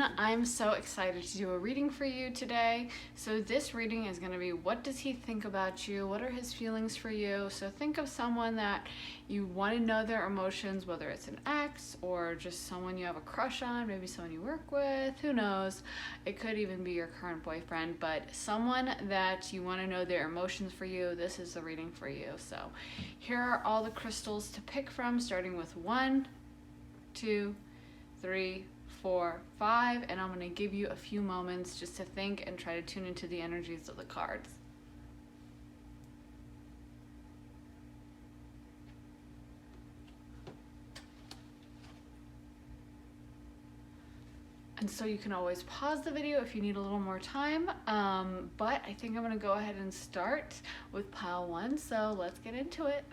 everyone, I'm so excited to do a reading for you today. So this reading is going to be, what does he think about you? What are his feelings for you? So think of someone that you want to know their emotions, whether it's an ex or just someone you have a crush on, maybe someone you work with, who knows. It could even be your current boyfriend, but someone that you want to know their emotions for you, this is the reading for you. So here are all the crystals to pick from, starting with 1, 2, 3, 4, 5, and I'm going to give you a few moments just to think and try to tune into the energies of the cards. And so you can always pause the video if you need a little more time, but I think I'm going to go ahead and start with pile 1, so let's get into it.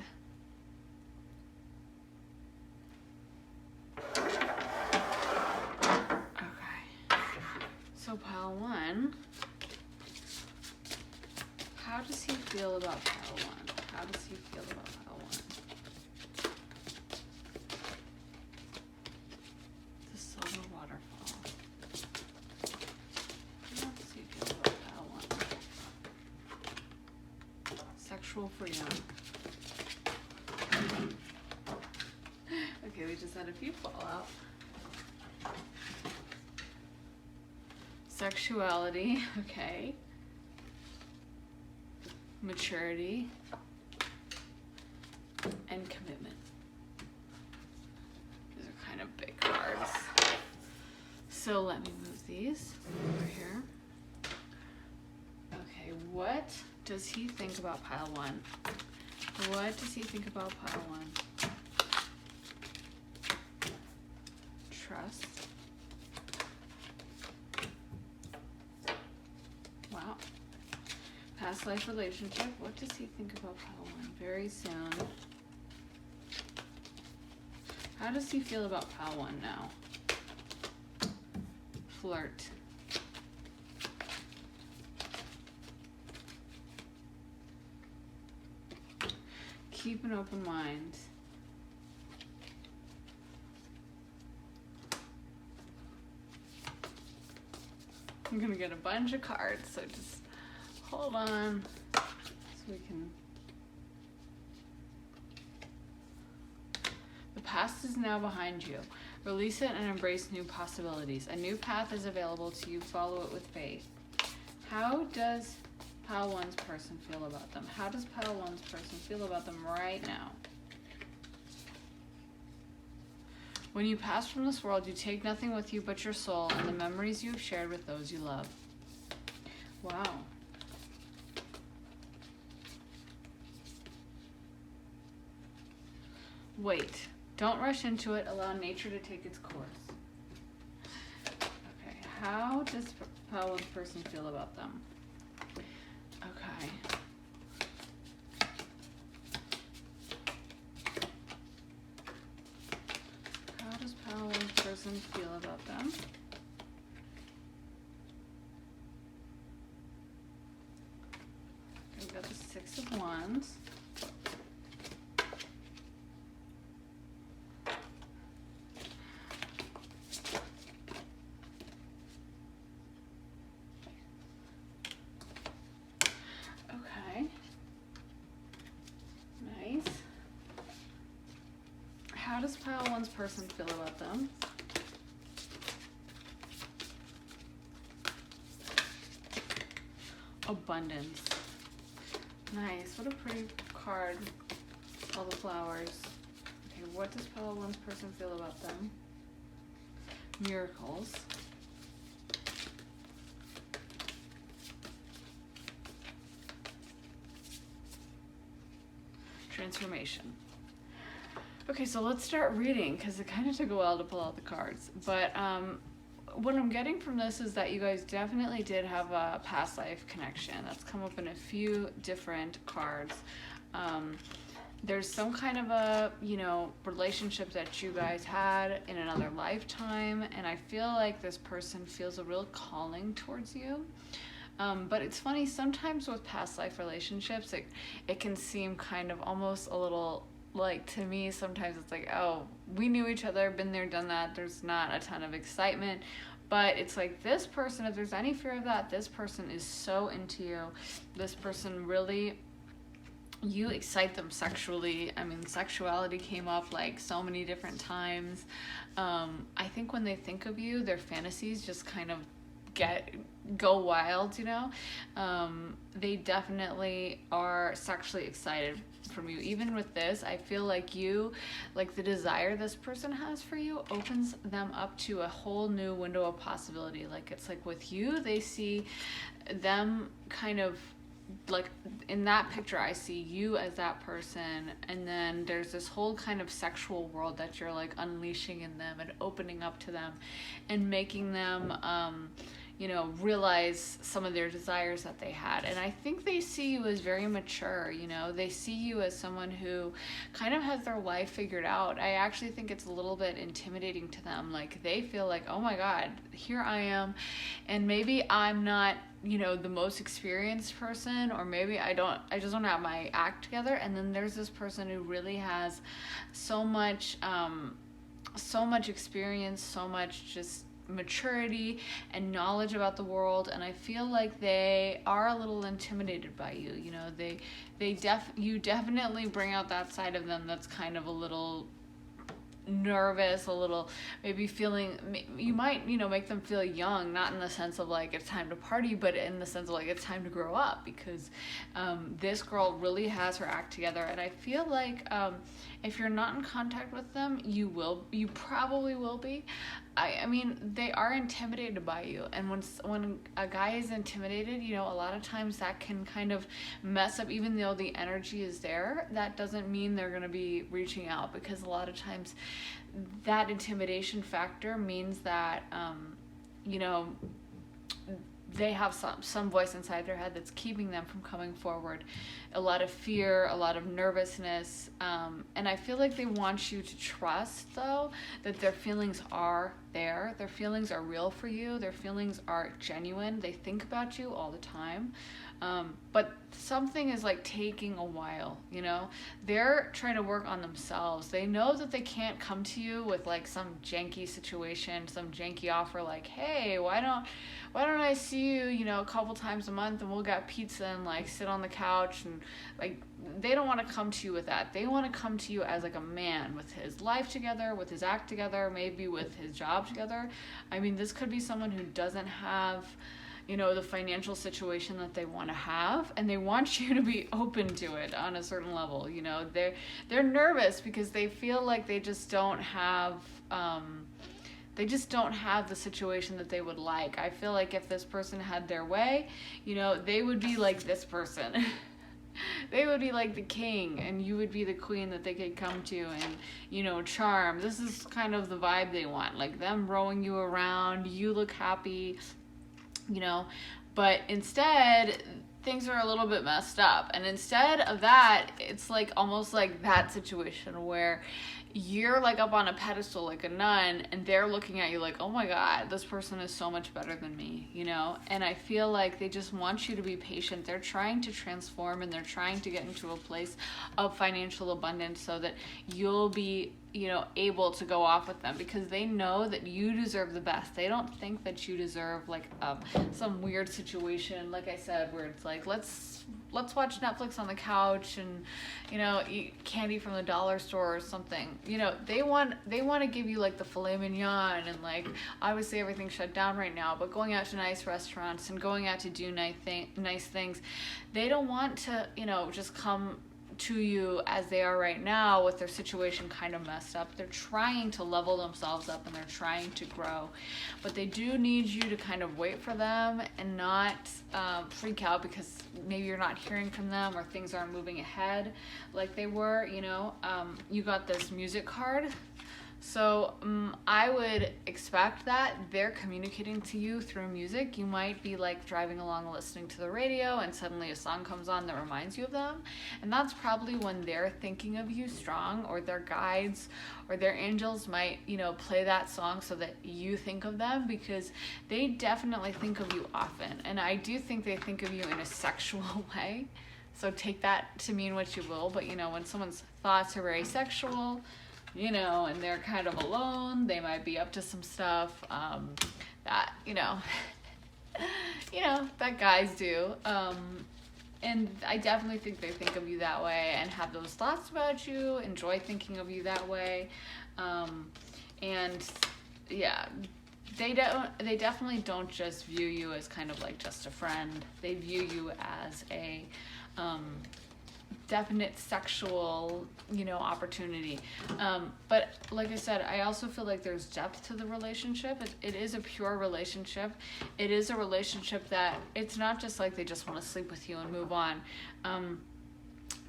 So pile 1, how does he feel about pile 1? How does he feel about pile 1? The silver waterfall. How does he feel about pile 1? Sexual freedom. Okay, we just had a few fall out. Sexuality, okay. Maturity and commitment. These are kind of big cards. So let me move these over here. Okay, what does he think about pile 1? What does he think about pile 1? Trust. Wow. Past life relationship. What does he think about pile 1? Very soon. How does he feel about pile 1 now? Flirt. Keep an open mind. I'm gonna get a bunch of cards, so just hold on so we can. The past is now behind you. Release it and embrace new possibilities. A new path is available to you. Follow it with faith. How does pile 1's person feel about them? How does pile 1's person feel about them right now? When you pass from this world, you take nothing with you but your soul and the memories you have shared with those you love. Wow. Wait. Don't rush into it. Allow nature to take its course. Okay. How does pile 1's person feel about them? Okay. How does pile 1's person feel about them? We've got the 6 of Wands. Okay. Nice. How does pile 1's person feel about them? Abundance. Nice. What a pretty card. All the flowers. Okay, what does pile 1's person feel about them? Miracles. Transformation. Okay, so let's start reading because it kind of took a while to pull out the cards. But what I'm getting from this is that you guys definitely did have a past life connection. That's come up in a few different cards. There's some kind of a, relationship that you guys had in another lifetime. And I feel like this person feels a real calling towards you. But it's funny, sometimes with past life relationships, it can seem kind of almost a little like, to me, sometimes it's like, oh, we knew each other, been there, done that. There's not a ton of excitement. But it's like, this person, if there's any fear of that, this person is so into you. This person really, you excite them sexually. I mean, sexuality came up like so many different times. I think when they think of you, their fantasies just kind of go wild, you know. They definitely are sexually excited from you. Even with this, I feel like the desire this person has for you opens them up to a whole new window of possibility. Like, it's like with you, they see them kind of like, in that picture, I see you as that person, and then there's this whole kind of sexual world that you're like unleashing in them and opening up to them and making them realize some of their desires that they had. And I think they see you as very mature, they see you as someone who kind of has their life figured out. I actually think it's a little bit intimidating to them. Like, they feel like, oh my God, here I am, and maybe I'm not the most experienced person, or maybe I just don't have my act together. And then there's this person who really has so much experience, so much just maturity and knowledge about the world, and I feel like they are a little intimidated by you. You definitely bring out that side of them that's kind of a little nervous, a little maybe feeling, you might make them feel young, not in the sense of like it's time to party, but in the sense of like it's time to grow up, because this girl really has her act together. And I feel like if you're not in contact with them, you probably will be. I mean, they are intimidated by you, and when a guy is intimidated, a lot of times that can kind of mess up. Even though the energy is there, that doesn't mean they're going to be reaching out, because a lot of times that intimidation factor means that they have some voice inside their head that's keeping them from coming forward. A lot of fear, a lot of nervousness, and I feel like they want you to trust, though, that their feelings are there. Their feelings are real for you. Their feelings are genuine. They think about you all the time. But something is like taking a while, they're trying to work on themselves. They know that they can't come to you with like some janky situation, some janky offer like, hey, why don't I see you, a couple times a month, and we'll get pizza and like sit on the couch. And like, they don't want to come to you with that. They want to come to you as like a man with his life together, with his act together, maybe with his job together. I mean, this could be someone who doesn't have the financial situation that they want to have, and they want you to be open to it on a certain level. They're nervous because they feel like they just don't have the situation that they would like. I feel like if this person had their way, they would be like this person. They would be like the king, and you would be the queen that they could come to and, charm. This is kind of the vibe they want, like them rowing you around, you look happy, but instead things are a little bit messed up. And instead of that, it's like almost like that situation where you're like up on a pedestal like a nun, and they're looking at you like, oh my God, this person is so much better than me, and I feel like they just want you to be patient. They're trying to transform, and they're trying to get into a place of financial abundance so that you'll be able to go off with them, because they know that you deserve the best. They don't think that you deserve like some weird situation, like I said, where it's like, let's watch Netflix on the couch and eat candy from the dollar store or something. They want to give you like the filet mignon, and like, obviously everything's shut down right now, but going out to nice restaurants and going out to do nice things. They don't want to just come to you as they are right now with their situation kind of messed up. They're trying to level themselves up, and they're trying to grow, but they do need you to kind of wait for them and not freak out because maybe you're not hearing from them, or things aren't moving ahead like they were. You got this music card. So I would expect that they're communicating to you through music. You might be like driving along listening to the radio, and suddenly a song comes on that reminds you of them. And that's probably when they're thinking of you strong, or their guides or their angels might, play that song so that you think of them, because they definitely think of you often. And I do think they think of you in a sexual way. So take that to mean what you will, but you know, when someone's thoughts are very sexual, you know, and they're kind of alone, they might be up to some stuff that, you know, that guys do. And I definitely think they think of you that way and have those thoughts about you, enjoy thinking of you that way. And yeah, they definitely don't just view you as kind of like just a friend. They view you as a definite sexual, opportunity. But like I said, I also feel like there's depth to the relationship. It is a pure relationship. It is a relationship that it's not just like they just want to sleep with you and move on.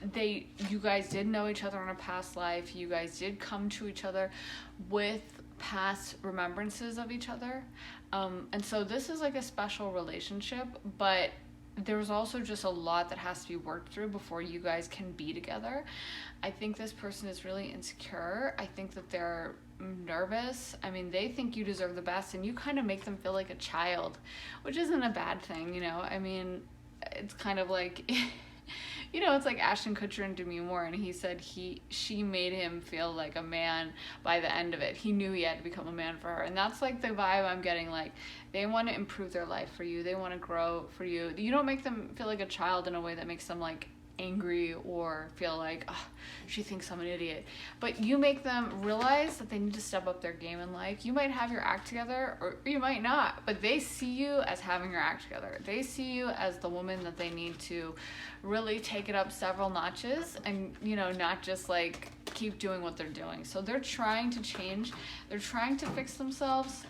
You guys did know each other in a past life. You guys did come to each other with past remembrances of each other. And so this is like a special relationship, but there's also just a lot that has to be worked through before you guys can be together. I think this person is really insecure. I think that they're nervous. I mean, they think you deserve the best, and you kind of make them feel like a child, which isn't a bad thing, I mean, it's kind of like... it's like Ashton Kutcher and Demi Moore, and he said she made him feel like a man by the end of it. He knew he had to become a man for her, and that's like the vibe I'm getting. Like, they want to improve their life for you. They want to grow for you. You don't make them feel like a child in a way that makes them like angry or feel like, oh, she thinks I'm an idiot. But you make them realize that they need to step up their game in life. You might have your act together, or you might not, but they see you as having your act together. They see you as the woman that they need to really take it up several notches and, not just like keep doing what they're doing. So they're trying to change. They're trying to fix themselves,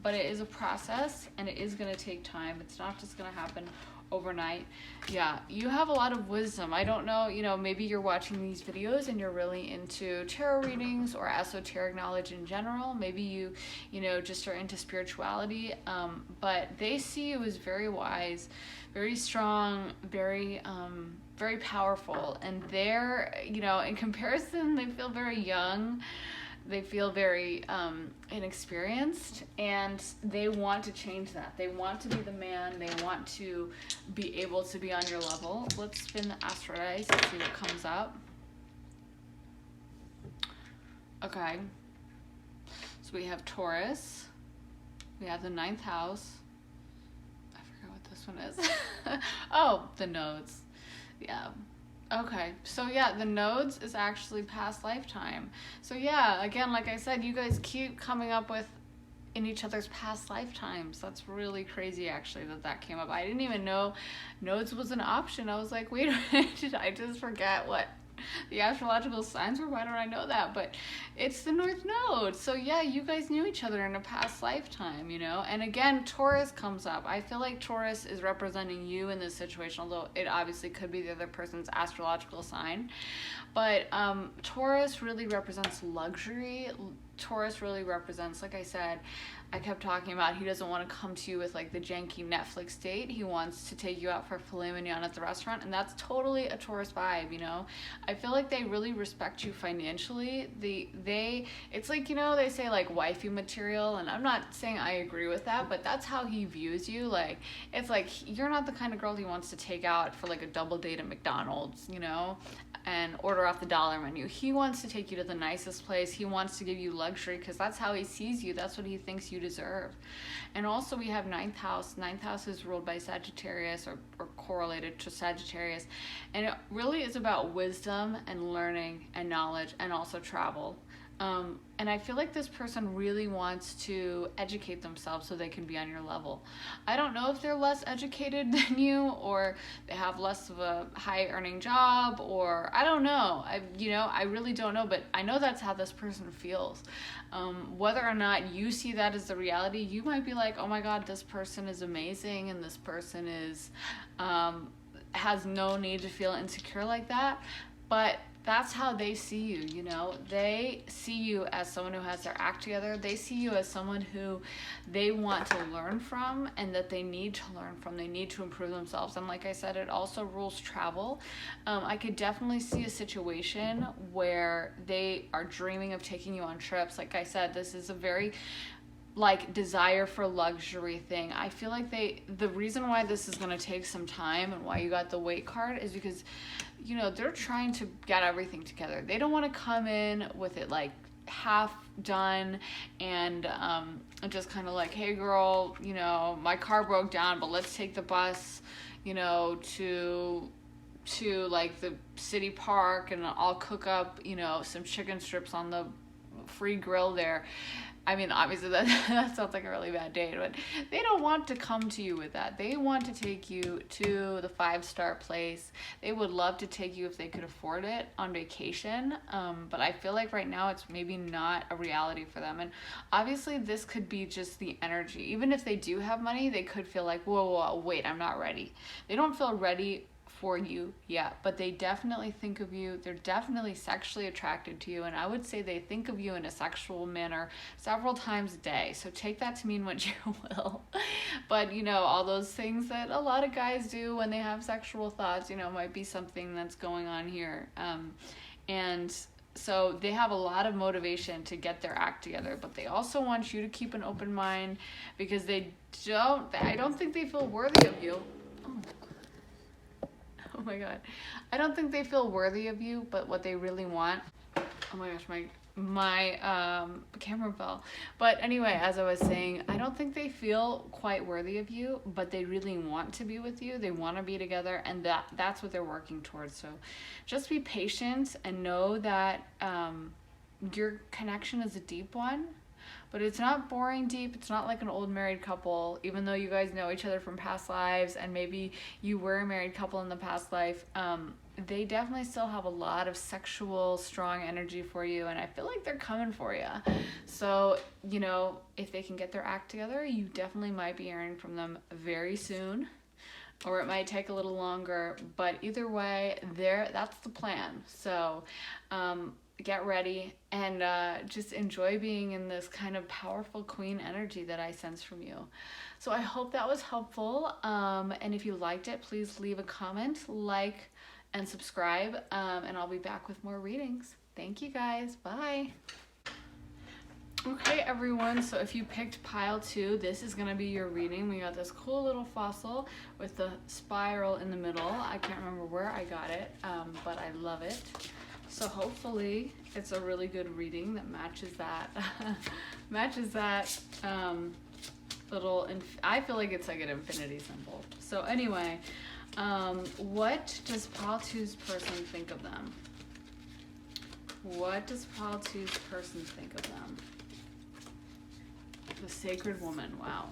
but it is a process, and it is going to take time. It's not just going to happen overnight. Yeah, you have a lot of wisdom. I don't know, maybe you're watching these videos and you're really into tarot readings or esoteric knowledge in general. Maybe you just are into spirituality, but they see you as very wise, very strong, very powerful, and they're, in comparison, they feel very young. They feel very inexperienced, and they want to change that. They want to be the man. They want to be able to be on your level. Let's spin the astro dice and see what comes up. Okay. So we have Taurus. We have the 9th house. I forgot what this one is. Oh, the nodes. Yeah. Okay, so yeah, the nodes is actually past lifetime. So yeah, again, like I said, you guys keep coming up with in each other's past lifetimes. That's really crazy, actually, that came up. I didn't even know nodes was an option. I was like, wait a minute, did I just forget what the astrological signs were? Why don't I know that? But it's the North Node. So yeah, you guys knew each other in a past lifetime, and again, Taurus comes up. I feel like Taurus is representing you in this situation, although it obviously could be the other person's astrological sign. But Taurus really represents luxury. Taurus really represents, like I said, I kept talking about, he doesn't want to come to you with like the janky Netflix date. He wants to take you out for filet mignon at the restaurant, and that's totally a Taurus vibe, I feel like they really respect you financially. It's like, they say like wifey material, and I'm not saying I agree with that, but that's how he views you. Like, it's like, you're not the kind of girl he wants to take out for like a double date at McDonald's, and order off the dollar menu. He wants to take you to the nicest place. He wants to give you luxury because that's how he sees you. That's what he thinks you deserve. And also we have 9th house. 9th house is ruled by Sagittarius or correlated to Sagittarius. And it really is about wisdom and learning and knowledge and also travel. And I feel like this person really wants to educate themselves so they can be on your level. I don't know if they're less educated than you, or they have less of a high earning job, or I don't know. I really don't know, but I know that's how this person feels. Whether or not you see that as the reality, you might be like, oh my God, this person is amazing, and this person is has no need to feel insecure like that. But that's how they see you, They see you as someone who has their act together. They see you as someone who they want to learn from and that they need to learn from. They need to improve themselves. And like I said, it also rules travel. I could definitely see a situation where they are dreaming of taking you on trips. Like I said, this is a very like desire for luxury thing. I feel like the reason why this is going to take some time and why you got the wait card is because, you know, they're trying to get everything together. They don't want to come in with it like half done and just kind of like, hey girl, you know, my car broke down, but let's take the bus, you know, to like the city park and I'll cook up, you know, some chicken strips on the free grill there. I mean, obviously that sounds like a really bad date, but they don't want to come to you with that. They want to take you to the 5-star place. They would love to take you if they could afford it on vacation. But I feel like right now it's maybe not a reality for them. And obviously this could be just the energy. Even if they do have money, they could feel like, whoa, wait, I'm not ready. They don't feel ready for you yet, but they definitely think of you. They're definitely sexually attracted to you, and I would say they think of you in a sexual manner several times a day, so take that to mean what you will. But you know, all those things that a lot of guys do when they have sexual thoughts, you know, might be something that's going on here. And so they have a lot of motivation to get their act together, but they also want you to keep an open mind because I don't think they feel worthy of you. Oh my God. I don't think they feel worthy of you, but what they really want, oh my gosh, my camera fell. But anyway, as I was saying, I don't think they feel quite worthy of you, but they really want to be with you. They want to be together, and that's what they're working towards. So just be patient and know that your connection is a deep one. But it's not boring deep. It's not like an old married couple, even though you guys know each other from past lives and maybe you were a married couple in the past life. They definitely still have a lot of sexual, strong energy for you, and I feel like they're coming for you. So, you know, if they can get their act together, you definitely might be hearing from them very soon, or it might take a little longer, but either way, that's the plan. So, get ready and just enjoy being in this kind of powerful queen energy that I sense from you. So I hope that was helpful. And if you liked it, please leave a comment, like, and subscribe. And I'll be back with more readings. Thank you guys. Bye. Okay, everyone, so if you picked pile 2, this is going to be your reading. We got this cool little fossil with the spiral in the middle. I can't remember where I got it, but I love it. So hopefully it's a really good reading that matches that little, I feel like it's like an infinity symbol. So anyway, what does pile 2's person think of them? What does pile 2's person think of them? The sacred woman, wow.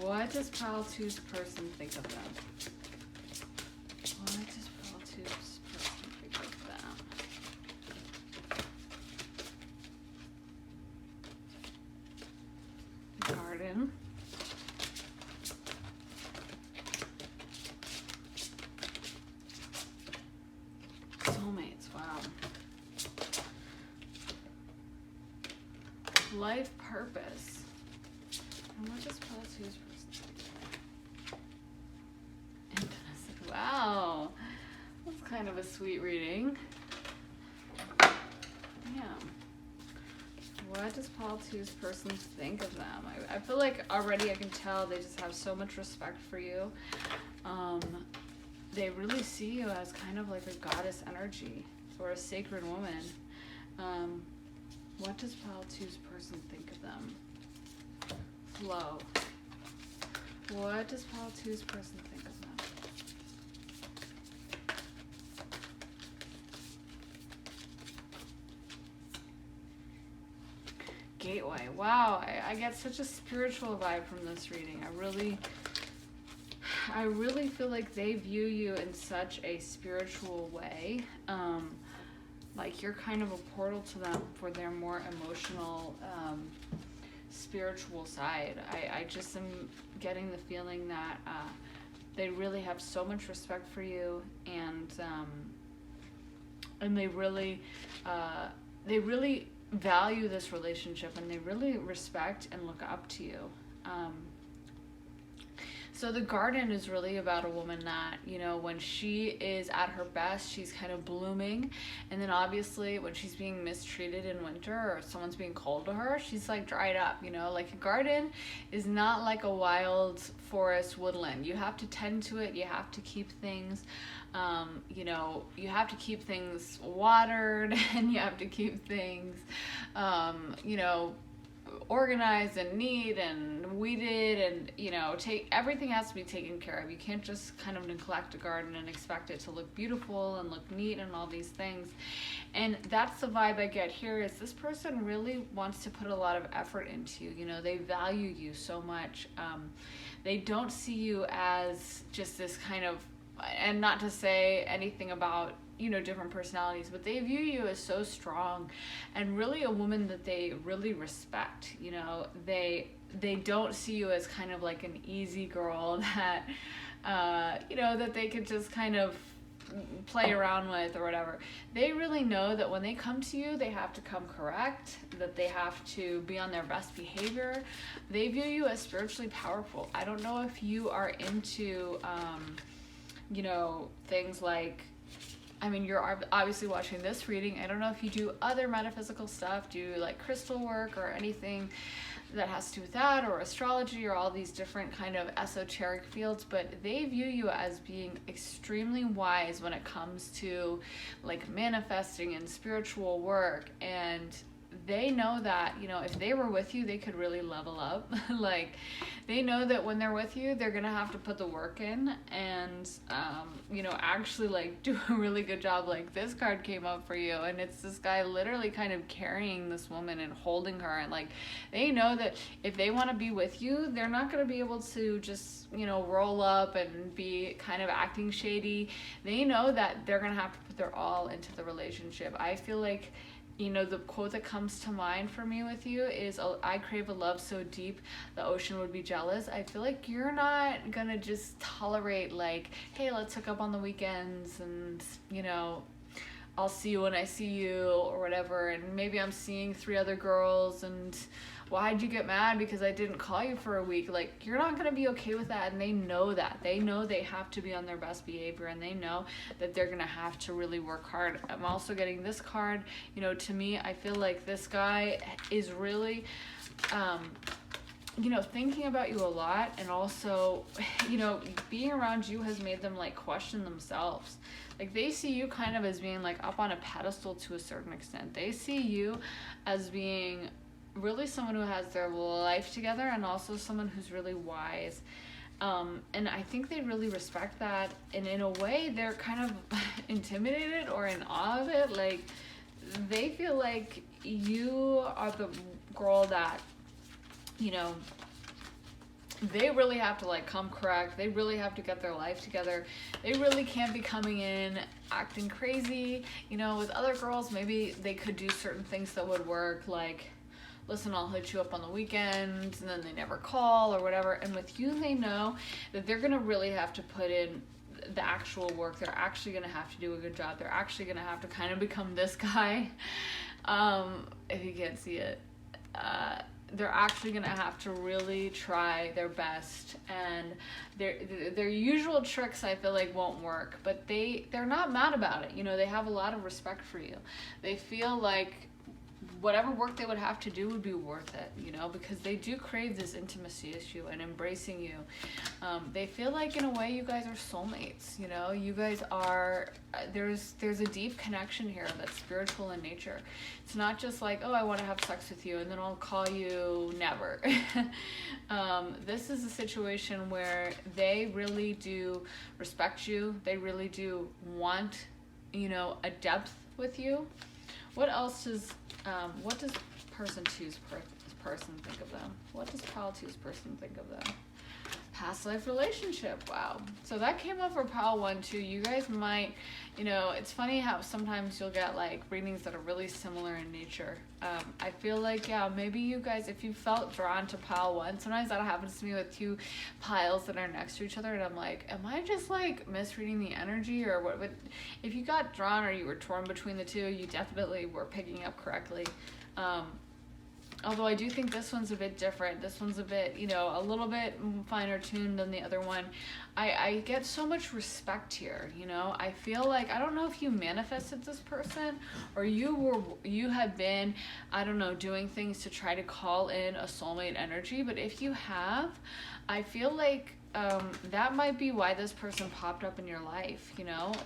What does pile 2's person think of them? What does pile 2's person think of them? Garden. Soulmates, wow. Life purpose. And what does pile 2's person think? Intimacy. Wow. That's kind of a sweet reading. Yeah. What does pile 2's person think of them? I feel like already I can tell they just have so much respect for you. They really see you as kind of like a goddess energy or a sacred woman. What does pile 2's person think of them? Flow. What does pile 2's person think of them? Gateway. Wow, I get such a spiritual vibe from this reading. I really feel like they view you in such a spiritual way. Like you're kind of a portal to them for their more emotional, spiritual side. I just am getting the feeling that they really have so much respect for you, and they really value this relationship, and they really respect and look up to you. So the garden is really about a woman that, when she is at her best, she's kind of blooming. And then obviously when she's being mistreated in winter or someone's being cold to her, she's like dried up, Like a garden is not like a wild forest woodland. You have to tend to it. You have to keep things, you have to keep things watered, and you have to keep things, organized and neat and weeded, and everything has to be taken care of. You can't just kind of neglect a garden and expect it to look beautiful and look neat and all these things. And that's the vibe I get here, is this person really wants to put a lot of effort into you. They value you so much. They don't see you as just this kind of, and not to say anything about different personalities, but they view you as so strong and really a woman that they really respect. They don't see you as kind of like an easy girl that that they could just kind of play around with or whatever. They really know that when they come to you, they have to come correct, that they have to be on their best behavior. They view you as spiritually powerful. I don't know if you are into things like, you're obviously watching this reading. I don't know if you do other metaphysical stuff, do like crystal work or anything that has to do with that, or astrology, or all these different kind of esoteric fields, but they view you as being extremely wise when it comes to like manifesting and spiritual work. And they know that, if they were with you, they could really level up. Like, they know that when they're with you, they're gonna have to put the work in and, actually like do a really good job. Like, this card came up for you, and it's this guy literally kind of carrying this woman and holding her. And like, they know that if they want to be with you, they're not gonna be able to just, roll up and be kind of acting shady. They know that they're gonna have to put their all into the relationship. I feel like, the quote that comes to mind for me with you is, I crave a love so deep the ocean would be jealous. I feel like you're not gonna just tolerate like, hey, let's hook up on the weekends and, I'll see you when I see you or whatever, and maybe I'm seeing 3 other girls, and why'd you get mad because I didn't call you for a week? Like, you're not gonna be okay with that, and they know that. They know they have to be on their best behavior, and they know that they're gonna have to really work hard. I'm also getting this card, to me, I feel like this guy is really, thinking about you a lot, and also, being around you has made them like question themselves. Like, they see you kind of as being like up on a pedestal to a certain extent. They see you as being really someone who has their life together, and also someone who's really wise. And I think they really respect that, and in a way they're kind of intimidated or in awe of it. Like, they feel like you are the girl that, they really have to like come correct. They really have to get their life together. They really can't be coming in acting crazy. With other girls, maybe they could do certain things that would work, like, listen, I'll hit you up on the weekends, and then they never call or whatever. And with you, they know that they're gonna really have to put in the actual work. They're actually gonna have to do a good job. They're actually gonna have to kind of become this guy. If you can't see it, they're actually gonna have to really try their best, and their usual tricks, I feel like, won't work, but they're not mad about it. They have a lot of respect for you. They feel like whatever work they would have to do would be worth it, because they do crave this intimacy issue and embracing you. They feel like, in a way, you guys are soulmates. You guys are, there's a deep connection here that's spiritual in nature. It's not just like, oh, I want to have sex with you and then I'll call you never. This is a situation where they really do respect you. They really do want, a depth with you. What else what does person two's person think of them? What does pile two's person think of them? Past life relationship. Wow. So that came up for pile 1 too. You guys might, it's funny how sometimes you'll get like readings that are really similar in nature. I feel like, yeah, maybe you guys, if you felt drawn to pile 1, sometimes that happens to me with 2 piles that are next to each other, and I'm like, am I just like misreading the energy, or what? But if you got drawn or you were torn between the 2, you definitely were picking up correctly. Although I do think this one's a bit different. This one's a bit, a little bit finer tuned than the other one. I get so much respect here, I feel like, I don't know if you manifested this person or you have been, I don't know, doing things to try to call in a soulmate energy, but if you have, I feel like that might be why this person popped up in your life.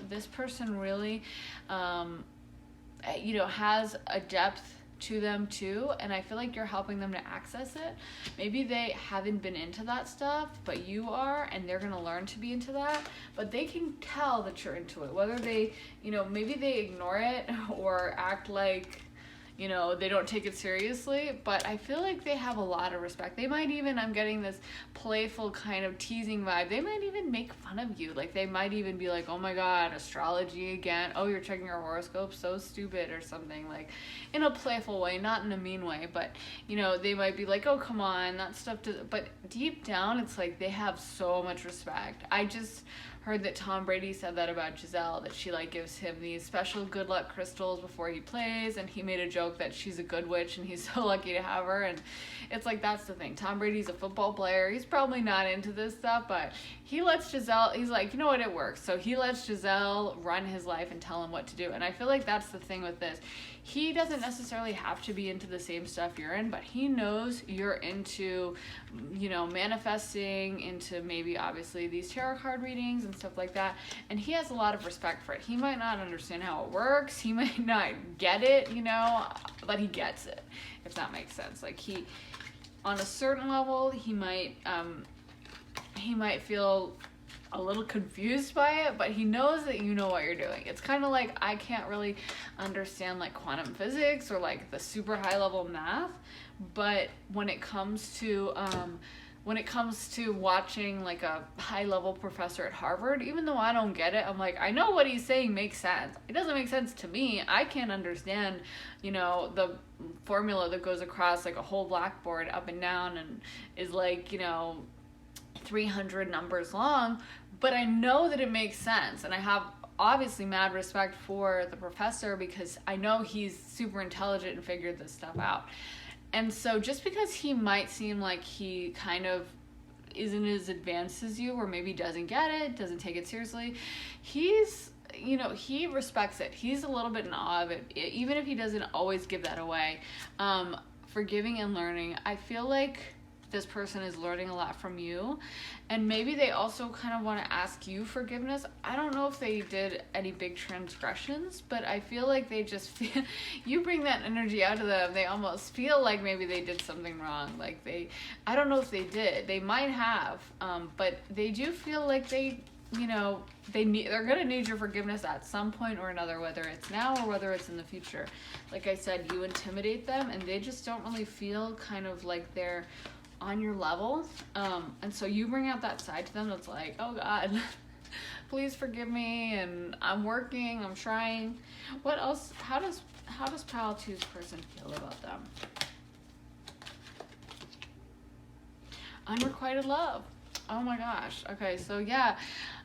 This person really, has a depth to them too, and I feel like you're helping them to access it. Maybe they haven't been into that stuff, but you are, and they're gonna learn to be into that, but they can tell that you're into it, whether they, maybe they ignore it or act like they don't take it seriously, but I feel like they have a lot of respect. They might even, I'm getting this playful kind of teasing vibe, they might even make fun of you. Like, they might even be like, oh my god, astrology again, oh, you're checking your horoscope, so stupid, or something, like, in a playful way, not in a mean way, but, they might be like, oh, come on, that stuff but deep down, it's like, they have so much respect. I just heard that Tom Brady said that about Giselle, that she gives him these special good luck crystals before he plays, and he made a joke that she's a good witch and he's so lucky to have her. And it's like, that's the thing, Tom Brady's a football player, he's probably not into this stuff, but he lets Giselle, he's like, you know what, it works. So he lets Giselle run his life and tell him what to do. And I feel like that's the thing with this, he doesn't necessarily have to be into the same stuff you're in, but he knows you're into, manifesting, into maybe obviously these tarot card readings and stuff like that, and he has a lot of respect for it. He might not understand how it works, he might not get it, but he gets it, if that makes sense. Like, he, on a certain level, he might feel a little confused by it, but he knows that you know what you're doing. It's kind of like, I can't really understand quantum physics or the super high level math, but when it comes to watching a high level professor at Harvard, even though I don't get it, I'm like, I know what he's saying makes sense. It doesn't make sense to me. I can't understand, the formula that goes across a whole blackboard up and down and is 300 numbers long, but I know that it makes sense, and I have obviously mad respect for the professor because I know he's super intelligent and figured this stuff out. And so just because he might seem like he kind of isn't as advanced as you, or maybe doesn't get it, doesn't take it seriously, he's, he respects it. He's a little bit in awe of it, even if he doesn't always give that away. Forgiving and learning, I feel like this person is learning a lot from you, and maybe they also kind of want to ask you forgiveness. I don't know if they did any big transgressions, but I feel like they just feel, you bring that energy out of them, they almost feel like maybe they did something wrong. I don't know if they did, they might have, but they do feel like they're gonna need your forgiveness at some point or another, whether it's now or whether it's in the future. Like I said, you intimidate them, and they just don't really feel kind of like they're on your level, and so you bring out that side to them that's like, oh god, please forgive me, and I'm working, I'm trying. What else? How does Pile 2's person feel about them? Unrequited love. Oh my gosh. Okay, so yeah,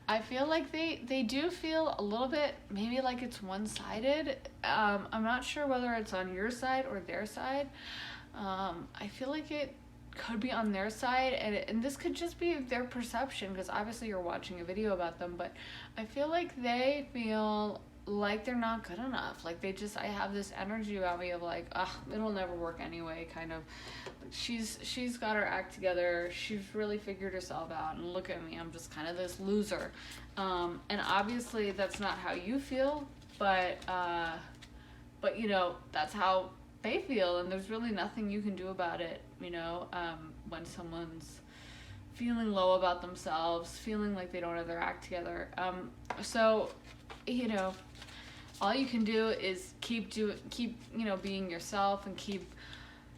I feel like they do feel a little bit maybe like it's one-sided. I'm not sure whether it's on your side or their side. I feel like it could be on their side, and this could just be their perception, because obviously you're watching a video about them, but I feel like they feel like they're not good enough. Like, I have this energy about me of like, ugh, it'll never work anyway, kind of. She's got her act together, she's really figured herself out, and look at me, I'm just kind of this loser. And obviously that's not how you feel, but that's how they feel, and there's really nothing you can do about it, when someone's feeling low about themselves, feeling like they don't have their act together. So, all you can do is keep being yourself, and keep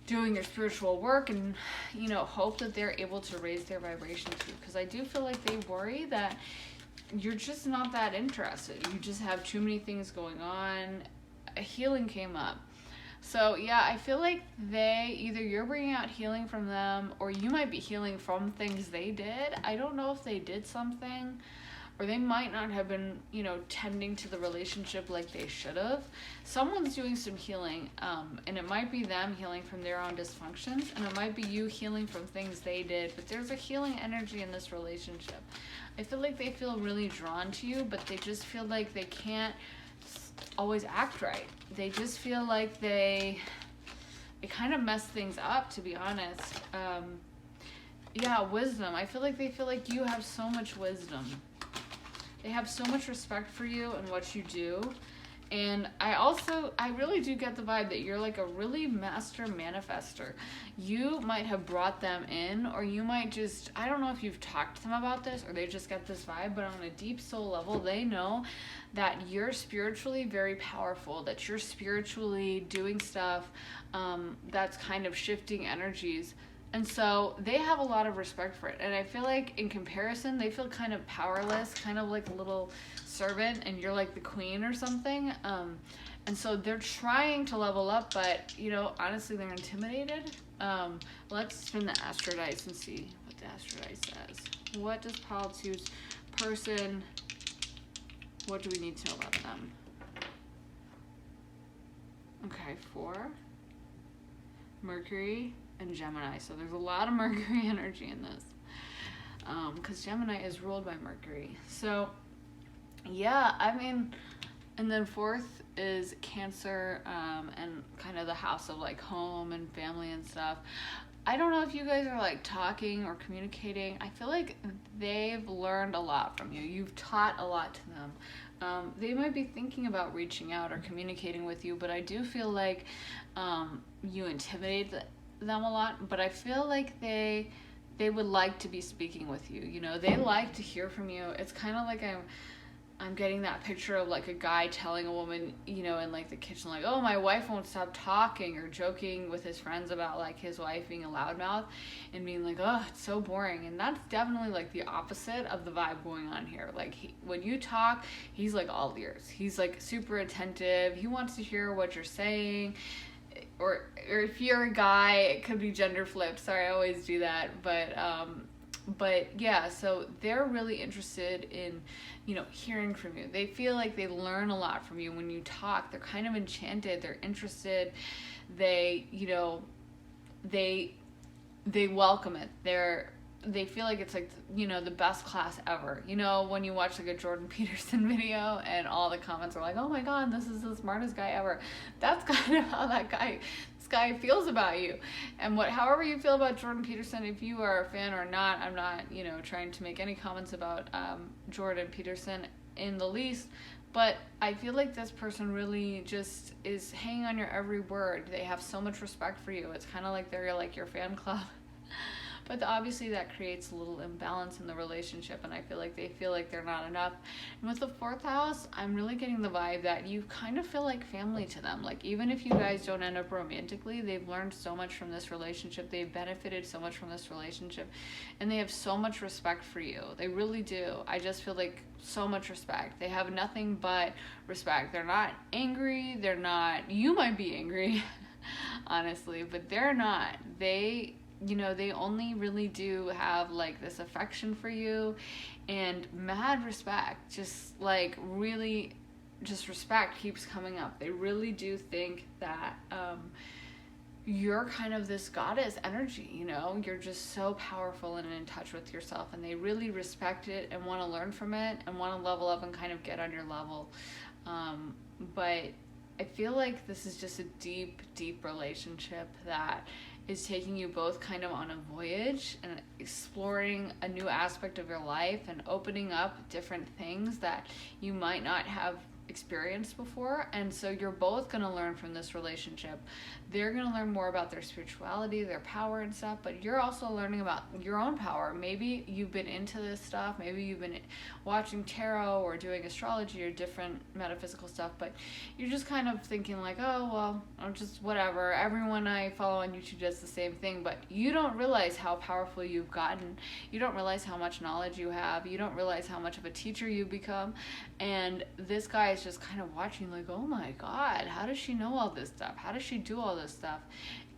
doing your spiritual work, and, hope that they're able to raise their vibration too, because I do feel like they worry that you're just not that interested. You just have too many things going on. A healing came up. So yeah, I feel like either you're bringing out healing from them, or you might be healing from things they did. I don't know if they did something, or they might not have been, tending to the relationship like they should have. Someone's doing some healing, and it might be them healing from their own dysfunctions, and it might be you healing from things they did, but there's a healing energy in this relationship. I feel like they feel really drawn to you, but they just feel like they can't always act right. They just feel like it kind of mess things up, to be honest. Wisdom. I feel like they feel like you have so much wisdom. They have so much respect for you and what you do. And I really do get the vibe that you're like a really master manifester. You might have brought them in, or you might just, I don't know if you've talked to them about this, or they just get this vibe, but on a deep soul level, they know that you're spiritually very powerful, that you're spiritually doing stuff that's kind of shifting energies. And so they have a lot of respect for it. And I feel like in comparison, they feel kind of powerless, kind of like a little servant, and you're like the queen or something. And so they're trying to level up, but, honestly, they're intimidated. Let's spin the Astro Dice and see what the Astro Dice says. What does Paul II's person, what do we need to know about them? Okay, 4. Mercury and Gemini. So there's a lot of Mercury energy in this. Because Gemini is ruled by Mercury. So, and then 4th is Cancer, and kind of the house of like home and family and stuff. I don't know if you guys are like talking or communicating. I feel like they've learned a lot from you. You've taught a lot to them. They might be thinking about reaching out or communicating with you, but I do feel like you intimidate them a lot. But I feel like they would like to be speaking with you. They like to hear from you. It's kind of like I'm getting that picture of like a guy telling a woman, in like the kitchen, like, oh, my wife won't stop talking, or joking with his friends about like his wife being a loudmouth and being like, oh, it's so boring. And that's definitely like the opposite of the vibe going on here. Like when you talk, he's like all ears. He's like super attentive. He wants to hear what you're saying. Or if you're a guy, it could be gender flipped. Sorry, I always do that. But yeah, so they're really interested in, hearing from you. They feel like they learn a lot from you when you talk. They're kind of enchanted. They're interested. They, they welcome it. They feel like it's like, the best class ever. When you watch like a Jordan Peterson video and all the comments are like, oh my God, this is the smartest guy ever. That's kind of how this guy feels about you. And however you feel about Jordan Peterson, if you are a fan or not, I'm not, trying to make any comments about Jordan Peterson in the least. But I feel like this person really just is hanging on your every word. They have so much respect for you. It's kind of like they're like your fan club. But obviously that creates a little imbalance in the relationship, and I feel like they feel like they're not enough. And with the 4th house, I'm really getting the vibe that you kind of feel like family to them. Like even if you guys don't end up romantically, they've learned so much from this relationship. They've benefited so much from this relationship, and they have so much respect for you. They really do. I just feel like so much respect. They have nothing but respect. They're not angry. You might be angry, honestly, but they're not. They only really do have like this affection for you and mad respect. Just like really, just respect keeps coming up. They really do think that you're kind of this goddess energy, you're just so powerful and in touch with yourself, and they really respect it and want to learn from it and want to level up and kind of get on your level. But I feel like this is just a deep, deep relationship that is taking you both kind of on a voyage and exploring a new aspect of your life and opening up different things that you might not have experienced before. And so you're both going to learn from this relationship. They're going to learn more about their spirituality, their power and stuff, but you're also learning about your own power. Maybe you've been into this stuff. Maybe you've been watching tarot or doing astrology or different metaphysical stuff, but you're just kind of thinking like, oh, well, I'm just whatever. Everyone I follow on YouTube does the same thing, but you don't realize how powerful you've gotten. You don't realize how much knowledge you have. You don't realize how much of a teacher you've become. And this guy is just kind of watching like, oh my God, how does she know all this stuff? How does she do all this stuff?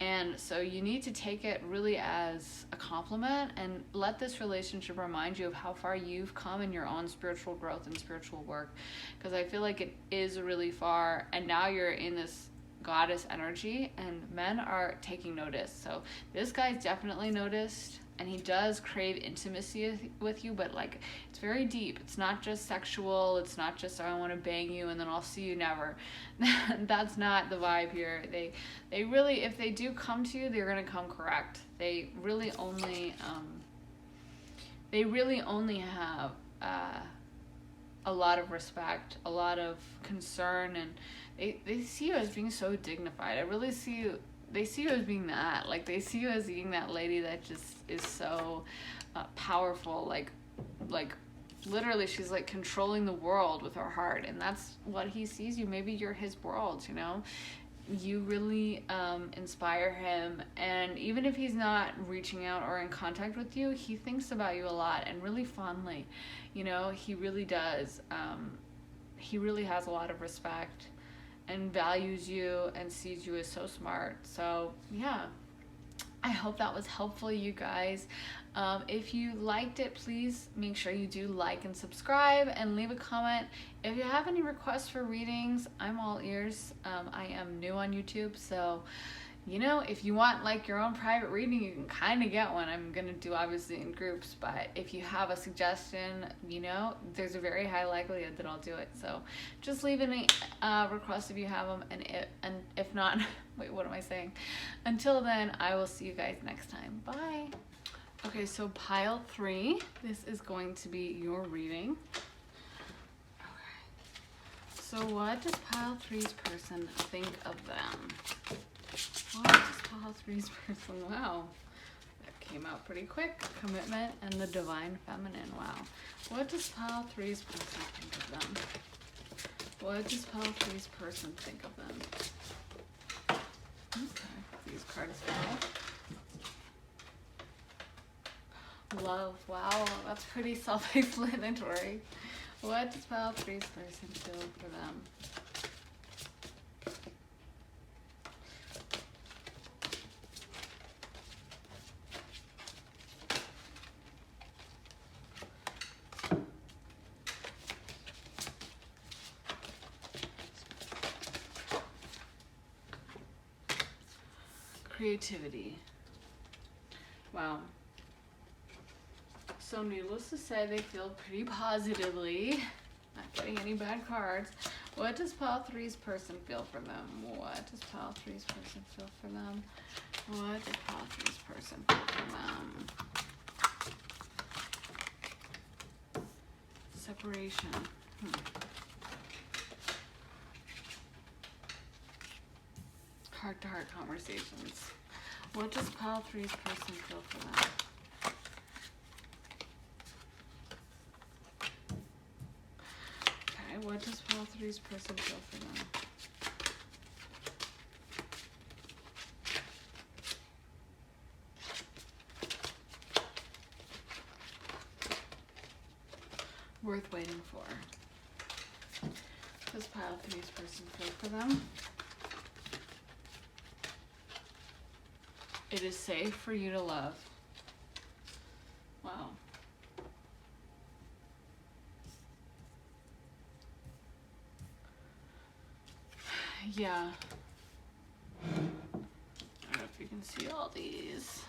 And so you need to take it really as a compliment and let this relationship remind you of how far you've come in your own spiritual growth and spiritual work. Because I feel like it is really far, and now you're in this goddess energy and men are taking notice. So this guy's definitely noticed, and he does crave intimacy with you, but like it's very deep. It's not just sexual. It's not just, oh, I want to bang you and then I'll see you never. That's not the vibe here. They really, if they do come to you, they're going to come correct. They really only have a lot of respect, a lot of concern, and they see you as being so dignified. They see you as being that. Like, they see you as being that lady that just is so powerful. Like literally, she's like controlling the world with her heart, and that's what he sees you. Maybe you're his world, you know? You really inspire him, and even if he's not reaching out or in contact with you, he thinks about you a lot and really fondly. You know, he really does. He really has a lot of respect and values you and sees you as so smart. So yeah, I hope that was helpful, you guys. If you liked it, please make sure you do like and subscribe and leave a comment. If you have any requests for readings, I'm all ears. I am new on YouTube, so you know, if you want like your own private reading, you can kind of get one. I'm going to do obviously in groups, but if you have a suggestion, you know, there's a very high likelihood that I'll do it. So just leave any requests if you have them, and if not, wait, what am I saying? Until then, I will see you guys next time. Bye. Okay, so pile 3, this is going to be your reading. Okay. So what does pile 3's person think of them? What does pile 3's person? Wow, that came out pretty quick. Commitment and the divine feminine. Wow. What does pile 3's person think of them? What does pile 3's person think of them? Okay, these cards fell. Love. Wow, that's pretty self-explanatory. What does pile 3's person feel for them? Creativity. Wow. So needless to say, they feel pretty positively. Not getting any bad cards. What does pile 3's person feel for them? What does pile 3's person feel for them? What does pile 3's person feel for them? Separation. Heart-to-heart conversations. What does pile 3's person feel for them? Okay, what does pile 3's person feel for them? Worth waiting for. What does pile 3's person feel for them? It is safe for you to love. Wow. Yeah. I don't know if you can see all these.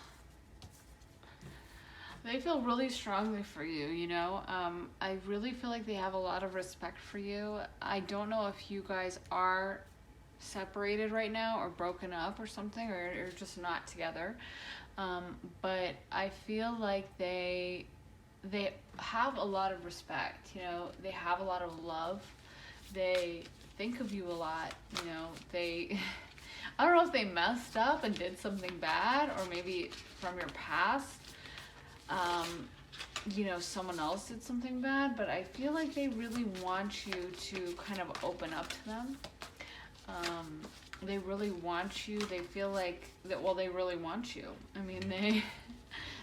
They feel really strongly for you, you know? I really feel like they have a lot of respect for you. I don't know if you guys are separated right now or broken up or something, or just not together, but I feel like they have a lot of respect, you know. They have a lot of love. They think of you a lot, you know. I don't know if they messed up and did something bad, or maybe from your past, you know, someone else did something bad, but I feel like they really want you to kind of open up to them. They really want you. They feel like that. Well, they really want you. I mean,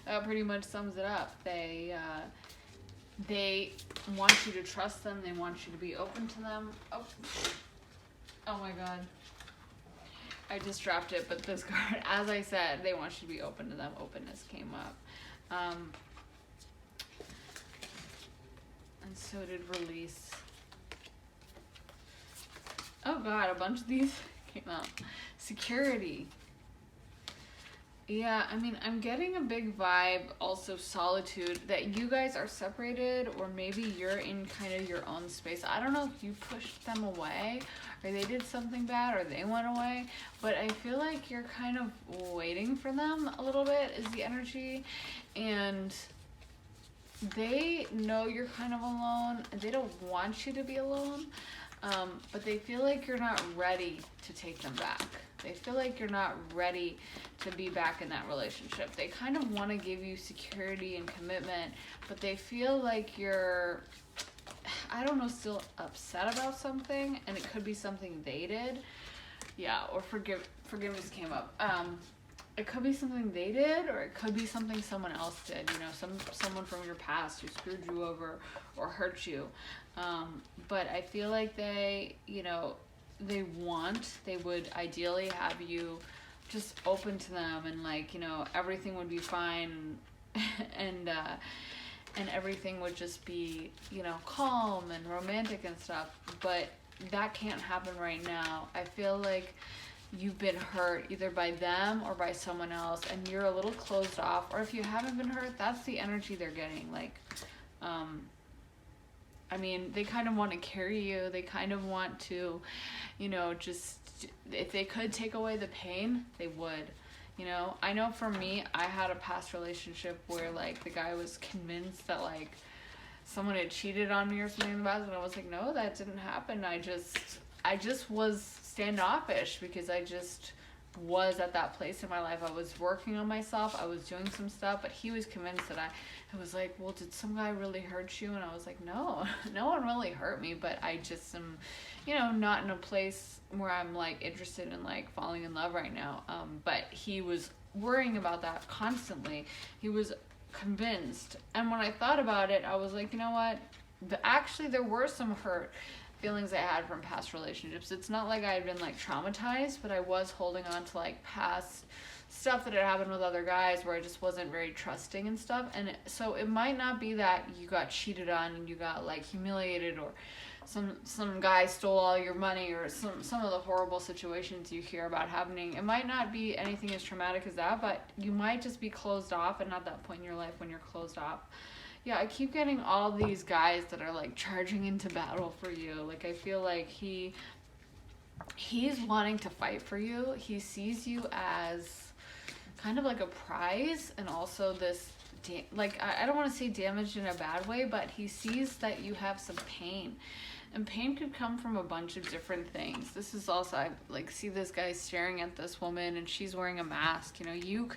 that pretty much sums it up. they want you to trust them. They want you to be open to them. Oh my God. I just dropped it, but this card, as I said, they want you to be open to them. Openness came up. And so did release. Oh God, a bunch of these came up. Security. Yeah, I mean, I'm getting a big vibe, also solitude, that you guys are separated, or maybe you're in kind of your own space. I don't know if you pushed them away, or they did something bad, or they went away, but I feel like you're kind of waiting for them a little bit, is the energy, and they know you're kind of alone, and they don't want you to be alone, but they feel like you're not ready to take them back. They feel like you're not ready to be back in that relationship. They kind of want to give you security and commitment, but they feel like you're, I don't know, still upset about something, and it could be something they did. Yeah, or forgiveness came up. It could be something they did, or it could be something someone else did. You know, someone from your past who screwed you over or hurt you. But I feel like they, you know, they would ideally have you just open to them, and like, you know, everything would be fine, and everything would just be, you know, calm and romantic and stuff, but that can't happen right now. I feel like you've been hurt either by them or by someone else, and you're a little closed off, or if you haven't been hurt, that's the energy they're getting. Like, I mean, they kind of want to carry you. They kind of want to, you know, just, if they could take away the pain, they would. You know, I know for me, I had a past relationship where, like, the guy was convinced that, like, someone had cheated on me or something in the past, and I was like, no, that didn't happen. I just was standoffish because I just was at that place in my life. I was working on myself. I was doing some stuff, but he was convinced that I was like, well, did some guy really hurt you? And I was like, no, no one really hurt me, but I just am, you know, not in a place where I'm like interested in like falling in love right now. But he was worrying about that constantly. He was convinced. And when I thought about it, I was like, you know what? Actually, there were some hurt feelings I had from past relationships. It's not like I had been like traumatized, but I was holding on to like past stuff that had happened with other guys where I just wasn't very trusting and stuff. And so it might not be that you got cheated on and you got like humiliated, or some guy stole all your money, or some of the horrible situations you hear about happening. It might not be anything as traumatic as that, but you might just be closed off, and at that point in your life when you're closed off. Yeah, I keep getting all these guys that are like charging into battle for you. Like, I feel like he's wanting to fight for you. He sees you as kind of like a prize, and also this, like, I don't want to say damaged in a bad way, but he sees that you have some pain. And pain could come from a bunch of different things. This is also, I like see this guy staring at this woman and she's wearing a mask. You know,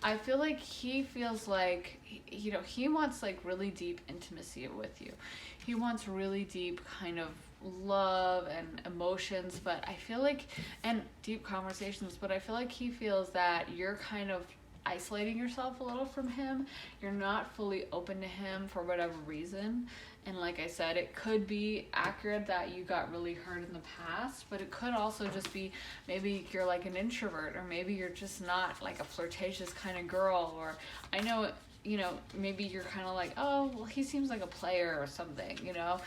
I feel like he feels like, you know, he wants like really deep intimacy with you. He wants really deep kind of love and emotions, but I feel like, and deep conversations, but I feel like he feels that you're kind of isolating yourself a little from him. You're not fully open to him for whatever reason. And like I said, it could be accurate that you got really hurt in the past, but it could also just be maybe you're like an introvert, or maybe you're just not like a flirtatious kind of girl, or I know, you know, maybe you're kind of like, oh, well, he seems like a player or something, you know.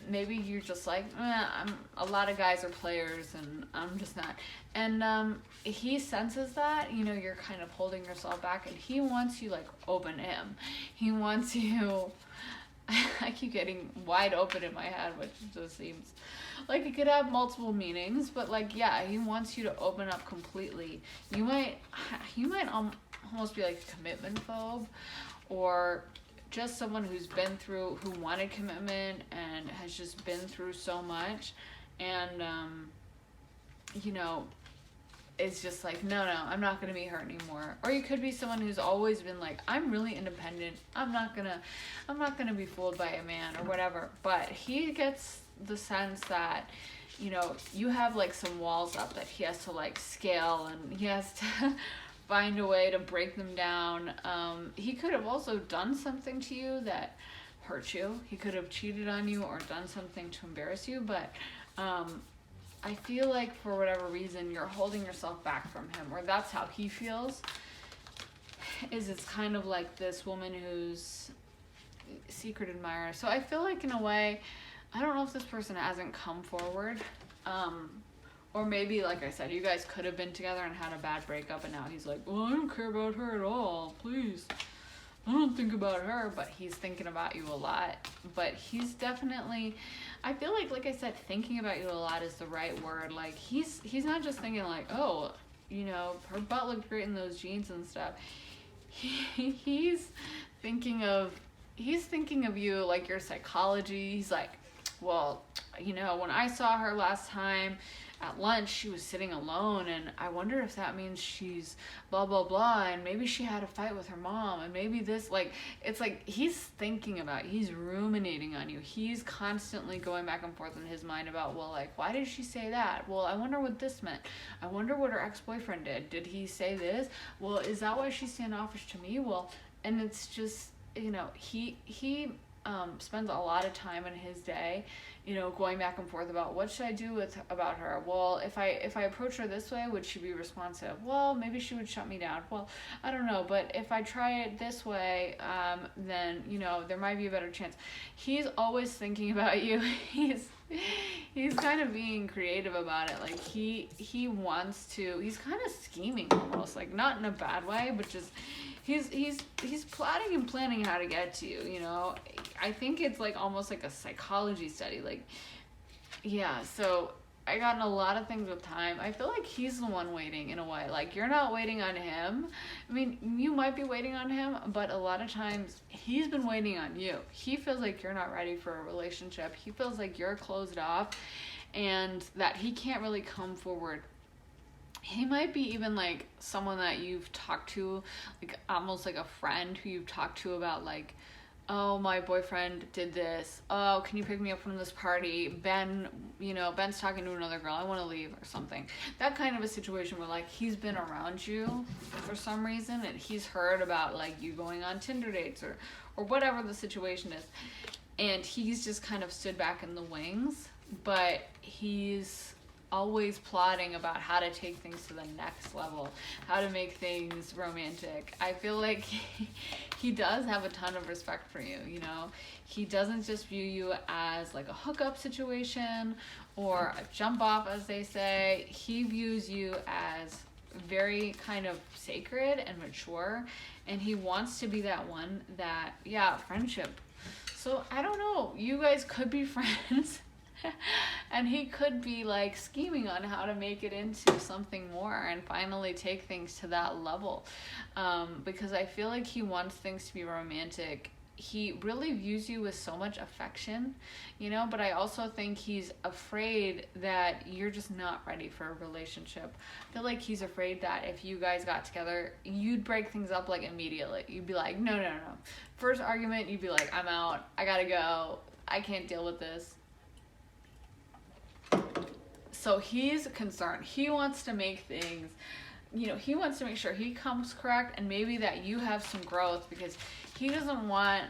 Maybe you're just like, a lot of guys are players and I'm just not. And he senses that, you know, you're kind of holding yourself back, and he wants you like open to him. He wants you, I keep getting wide open in my head, which just seems like it could have multiple meanings, but like, yeah, he wants you to open up completely. You might almost be like a commitment phobe, or just someone who's been through, who wanted commitment and has just been through so much, and you know, it's just like, no, I'm not gonna be hurt anymore. Or you could be someone who's always been like, I'm really independent, I'm not gonna be fooled by a man or whatever. But he gets the sense that, you know, you have like some walls up that he has to like scale, and he has to find a way to break them down. He could have also done something to you that hurt you. He could have cheated on you or done something to embarrass you, but I feel like for whatever reason you're holding yourself back from him, or that's how he feels. It's kind of like this woman who's secret admirer. So I feel like in a way, I don't know if this person hasn't come forward, or maybe, like I said, you guys could have been together and had a bad breakup, and now he's like, well, I don't care about her at all, please. I don't think about her, but he's thinking about you a lot. But he's definitely, I feel like I said, thinking about you a lot is the right word. Like, he's not just thinking like, oh, you know, her butt looked great in those jeans and stuff. He's thinking of you, like, your psychology. He's like, well, you know, when I saw her last time at lunch, she was sitting alone, and I wonder if that means she's blah, blah, blah, and maybe she had a fight with her mom, and maybe this, like, it's like he's thinking about you. He's ruminating on you. He's constantly going back and forth in his mind about, well, like, why did she say that? Well, I wonder what this meant. I wonder what her ex-boyfriend did. Did he say this? Well, is that why she's standoffish to me? Well, and it's just, you know, he spends a lot of time in his day, you know, going back and forth about what should I do about her. Well, if I approach her this way, would she be responsive? Well, maybe she would shut me down. Well, I don't know, but if I try it this way, then, you know, there might be a better chance. He's always thinking about you. He's kind of being creative about it. Like, he wants to, he's kind of scheming almost, like, not in a bad way, but just he's plotting and planning how to get to you, you know. I think it's like almost like a psychology study. Like, yeah, so I got in a lot of things with time. I feel like he's the one waiting in a way. Like, you're not waiting on him. I mean, you might be waiting on him, but a lot of times he's been waiting on you. He feels like you're not ready for a relationship. He feels like you're closed off and that he can't really come forward. He might be even like someone that you've talked to, like almost like a friend who you've talked to about, like, oh, my boyfriend did this. Oh, can you pick me up from this party? Ben, you know, Ben's talking to another girl. I want to leave or something. That kind of a situation where, like, he's been around you for some reason and he's heard about, like, you going on Tinder dates or whatever the situation is. And he's just kind of stood back in the wings, but he's always plotting about how to take things to the next level, how to make things romantic. I feel like he does have a ton of respect for you, you know. He doesn't just view you as like a hookup situation or a jump off, as they say. He views you as very kind of sacred and mature, and he wants to be that one that, yeah, friendship. So I don't know, you guys could be friends. And he could be like scheming on how to make it into something more and finally take things to that level, because I feel like he wants things to be romantic. He really views you with so much affection, you know, but I also think he's afraid that you're just not ready for a relationship. I feel like he's afraid that if you guys got together, you'd break things up like immediately. You'd be like, no. First argument, you'd be like, I'm out. I gotta go. I can't deal with this. So he's concerned. He wants to make things, you know, he wants to make sure he comes correct and maybe that you have some growth, because he doesn't want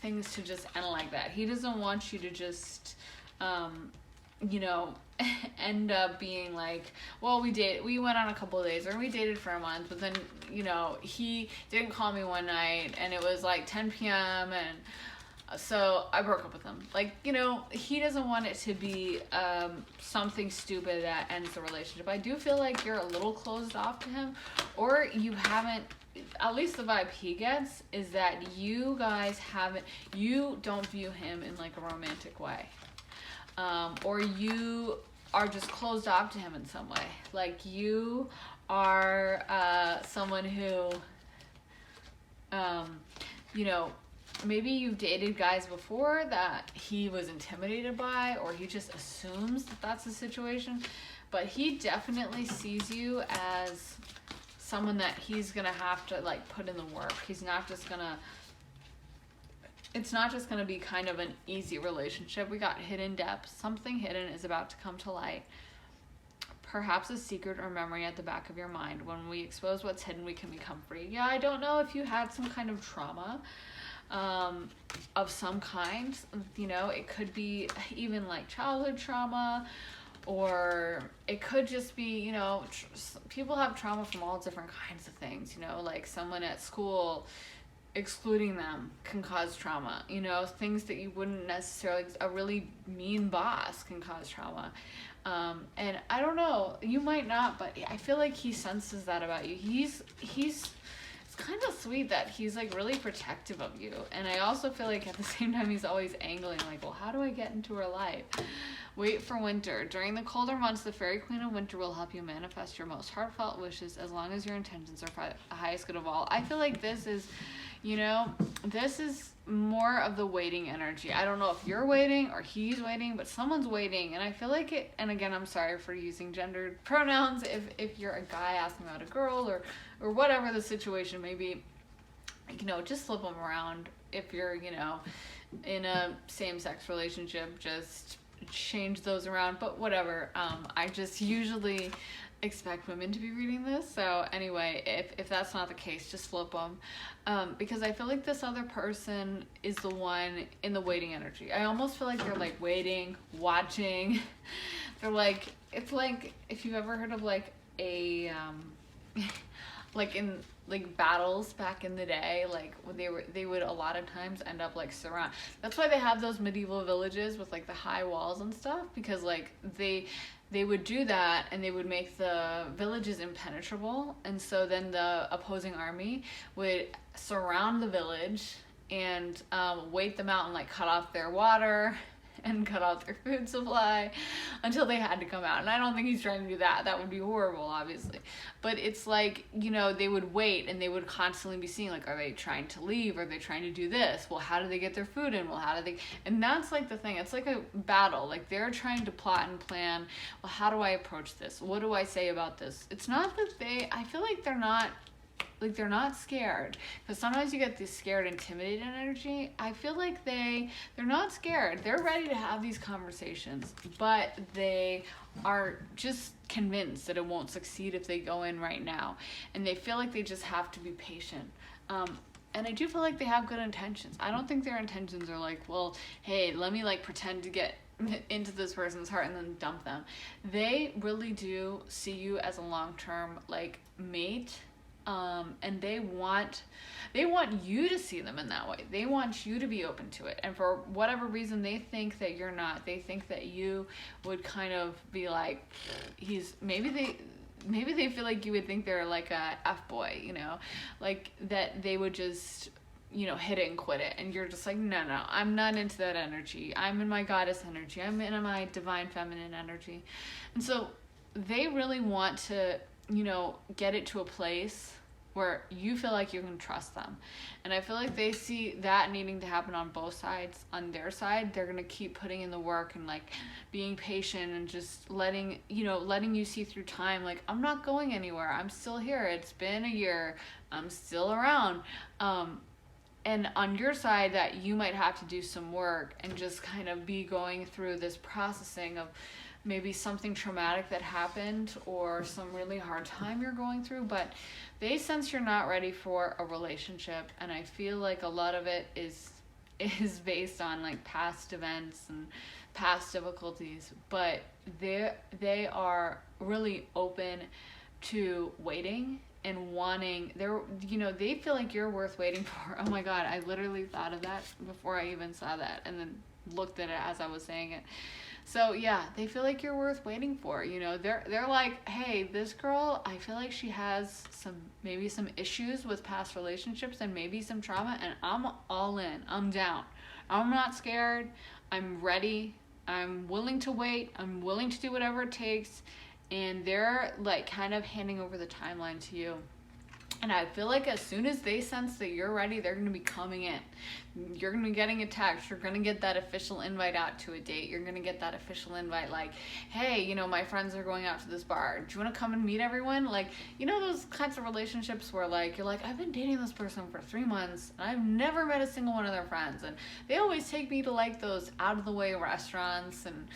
things to just end like that. He doesn't want you to just, you know, end up being like, well, we went on a couple of days or we dated for a month, but then, you know, he didn't call me one night and it was like 10 p.m. and so I broke up with him. Like, you know, he doesn't want it to be something stupid that ends the relationship. I do feel like you're a little closed off to him, or you haven't, at least the vibe he gets is that you guys you don't view him in like a romantic way. Or you are just closed off to him in some way. Like, you are someone who, you know, maybe you've dated guys before that he was intimidated by, or he just assumes that that's the situation, but he definitely sees you as someone that he's gonna have to like put in the work. He's not just gonna, it's not just gonna be kind of an easy relationship. We got hidden depths. Something hidden is about to come to light. perhaps a secret or memory at the back of your mind. When we expose what's hidden, we can become free. Yeah, I don't know if you had some kind of trauma of some kind. It could be even like childhood trauma, or it could just be, people have trauma from all different kinds of things, like someone at school excluding them can cause trauma, things that you wouldn't necessarily, a really mean boss can cause trauma. And I don't know, you might not, but I feel like he senses that about you. It's kind of sweet that he's like really protective of you. And I also feel like at the same time he's always angling, like, well, how do I get into her life? Wait for winter. During the colder months, the fairy queen of winter will help you manifest your most heartfelt wishes as long as your intentions are for the highest good of all. I feel like this is, this is more of the waiting energy. I don't know if you're waiting or he's waiting, but someone's waiting. And I feel like it, and again, I'm sorry for using gendered pronouns if you're a guy asking about a girl or whatever the situation may be, just flip them around. If you're, in a same-sex relationship, just change those around, but whatever. I just usually expect women to be reading this, so anyway, if that's not the case, just flip them, because I feel like this other person is the one in the waiting energy. I almost feel like they're like waiting, watching. They're like, it's like if you've ever heard of like a like in like battles back in the day, like they would a lot of times end up like surround. That's why they have those medieval villages with like the high walls and stuff, because like they would do that and they would make the villages impenetrable, and so then the opposing army would surround the village and wait them out and like cut off their water and cut off their food supply until they had to come out. And I don't think he's trying to do that. That would be horrible, obviously. But it's like, they would wait and they would constantly be seeing, like, are they trying to leave? Are they trying to do this? Well, how do they get their food in? Well, how do they... And that's like the thing. It's like a battle. Like, they're trying to plot and plan. Well, how do I approach this? What do I say about this? It's not that I feel like they're not scared, because sometimes you get this scared, intimidated energy. I feel like they're not scared. They're ready to have these conversations, but they are just convinced that it won't succeed if they go in right now, and they feel like they just have to be patient. And I do feel like they have good intentions. I don't think their intentions are like, well, hey, let me like pretend to get into this person's heart and then dump them. They really do see you as a long-term like mate. And they want you to see them in that way. They want you to be open to it. And for whatever reason, they think that you're not. They think that you would kind of be like, maybe they feel like you would think they're like a F-boy, like that they would just, hit it and quit it. And you're just like, no, I'm not into that energy. I'm in my goddess energy. I'm in my divine feminine energy. And so they really want to, get it to a place where you feel like you can trust them. And I feel like they see that needing to happen on both sides. On their side, they're going to keep putting in the work and like being patient and just letting you see through time. Like, I'm not going anywhere. I'm still here. It's been a year. I'm still around. And on your side, that you might have to do some work and just kind of be going through this processing of maybe something traumatic that happened or some really hard time you're going through, but they sense you're not ready for a relationship. And I feel like a lot of it is based on like past events and past difficulties, but they are really open to waiting and wanting. They feel like you're worth waiting for. Oh my God, I literally thought of that before I even saw that, and then looked at it as I was saying it. So yeah, they feel like you're worth waiting for. They're like, hey, this girl, I feel like she has maybe some issues with past relationships and maybe some trauma, and I'm all in. I'm down. I'm not scared. I'm ready. I'm willing to wait. I'm willing to do whatever it takes. And they're like kind of handing over the timeline to you. And I feel like as soon as they sense that you're ready, they're going to be coming in. You're going to be getting a text. You're going to get that official invite out to a date. You're going to get that official invite like, hey, my friends are going out to this bar. Do you want to come and meet everyone? Like, those kinds of relationships where like, you're like, I've been dating this person for 3 months and I've never met a single one of their friends. And they always take me to like those out of the way restaurants and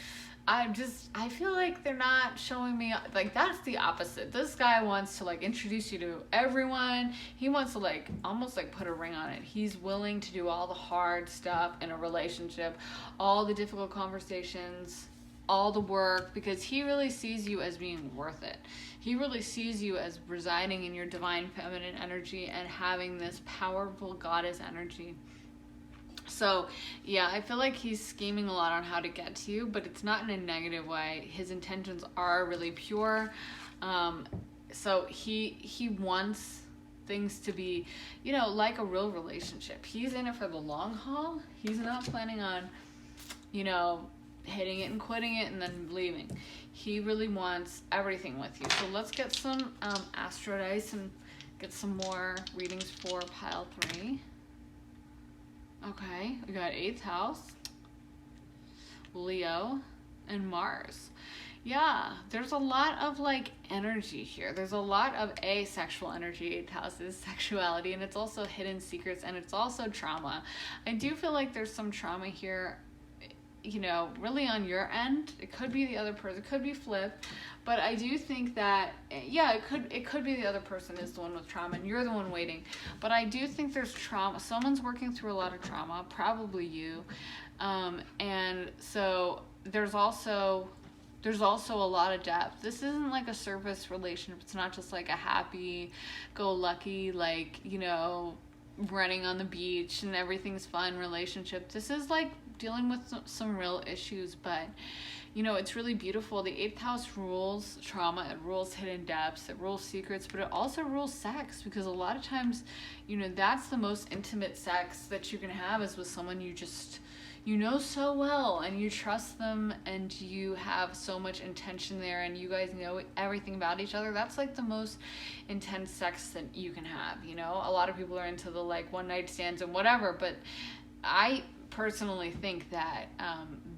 I feel like they're not showing me, like, that's the opposite. This guy wants to, like, introduce you to everyone. He wants to, like, almost, like, put a ring on it. He's willing to do all the hard stuff in a relationship, all the difficult conversations, all the work, because he really sees you as being worth it. He really sees you as residing in your divine feminine energy and having this powerful goddess energy. So, yeah, I feel like he's scheming a lot on how to get to you, but it's not in a negative way. His intentions are really pure. So he wants things to be, like a real relationship. He's in it for the long haul. He's not planning on, hitting it and quitting it and then leaving. He really wants everything with you. So let's get some astro dice and get some more readings for pile 3. Okay, we got 8th house, Leo, and Mars. Yeah, there's a lot of, like, energy here. There's a lot of asexual energy. 8th house is sexuality, and it's also hidden secrets, and it's also trauma. I do feel like there's some trauma here, really on your end. It could be the other person. It could be flipped. But I do think that, yeah, it could be the other person is the one with trauma and you're the one waiting. But I do think there's trauma. Someone's working through a lot of trauma, probably you. And so there's also a lot of depth. This isn't like a surface relationship. It's not just like a happy-go-lucky, like, running on the beach and everything's fun relationship. This is like dealing with some real issues, but it's really beautiful. The 8th house rules trauma, it rules hidden depths, it rules secrets, but it also rules sex, because a lot of times, that's the most intimate sex that you can have, is with someone you just, so well, and you trust them, and you have so much intention there, and you guys know everything about each other. That's like the most intense sex that you can have. A lot of people are into the, like, one night stands and whatever, but I personally think that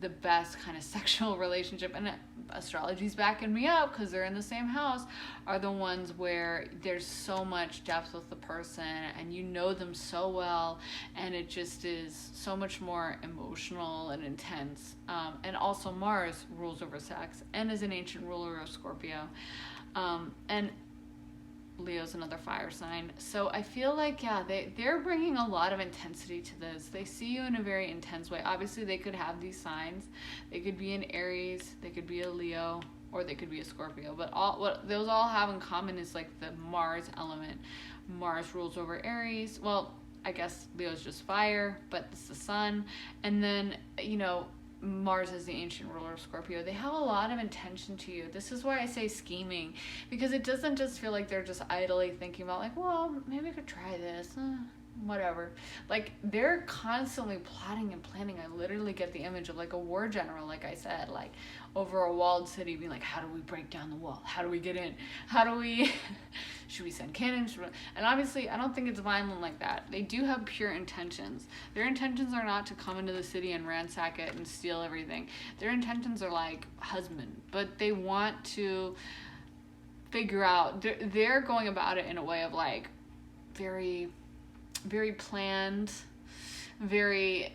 the best kind of sexual relationship, and astrology's backing me up because they're in the same house, are the ones where there's so much depth with the person and you know them so well, and it just is so much more emotional and intense. And also Mars rules over sex and is an ancient ruler of Scorpio, and Leo's another fire sign. So I feel like, yeah, they're bringing a lot of intensity to this. They see you in a very intense way. Obviously, they could have these signs. They could be an Aries, they could be a Leo, or they could be a Scorpio. But what those all have in common is, like, the Mars element. Mars rules over Aries. Well, I guess Leo's just fire, but it's the sun. And then, Mars is the ancient ruler of Scorpio. They have a lot of intention to you. This is why I say scheming, because it doesn't just feel like they're just idly thinking about, like, well, maybe I could try this, whatever. Like, they're constantly plotting and planning. I literally get the image of, like, a war general, like I said, like, over a walled city, being like, how do we break down the wall? How do we get in? How do we, should we send cannons? And obviously, I don't think it's violent like that. They do have pure intentions. Their intentions are not to come into the city and ransack it and steal everything. Their intentions are like husband, but they want to figure out, they're going about it in a way of, like, very, very planned, very,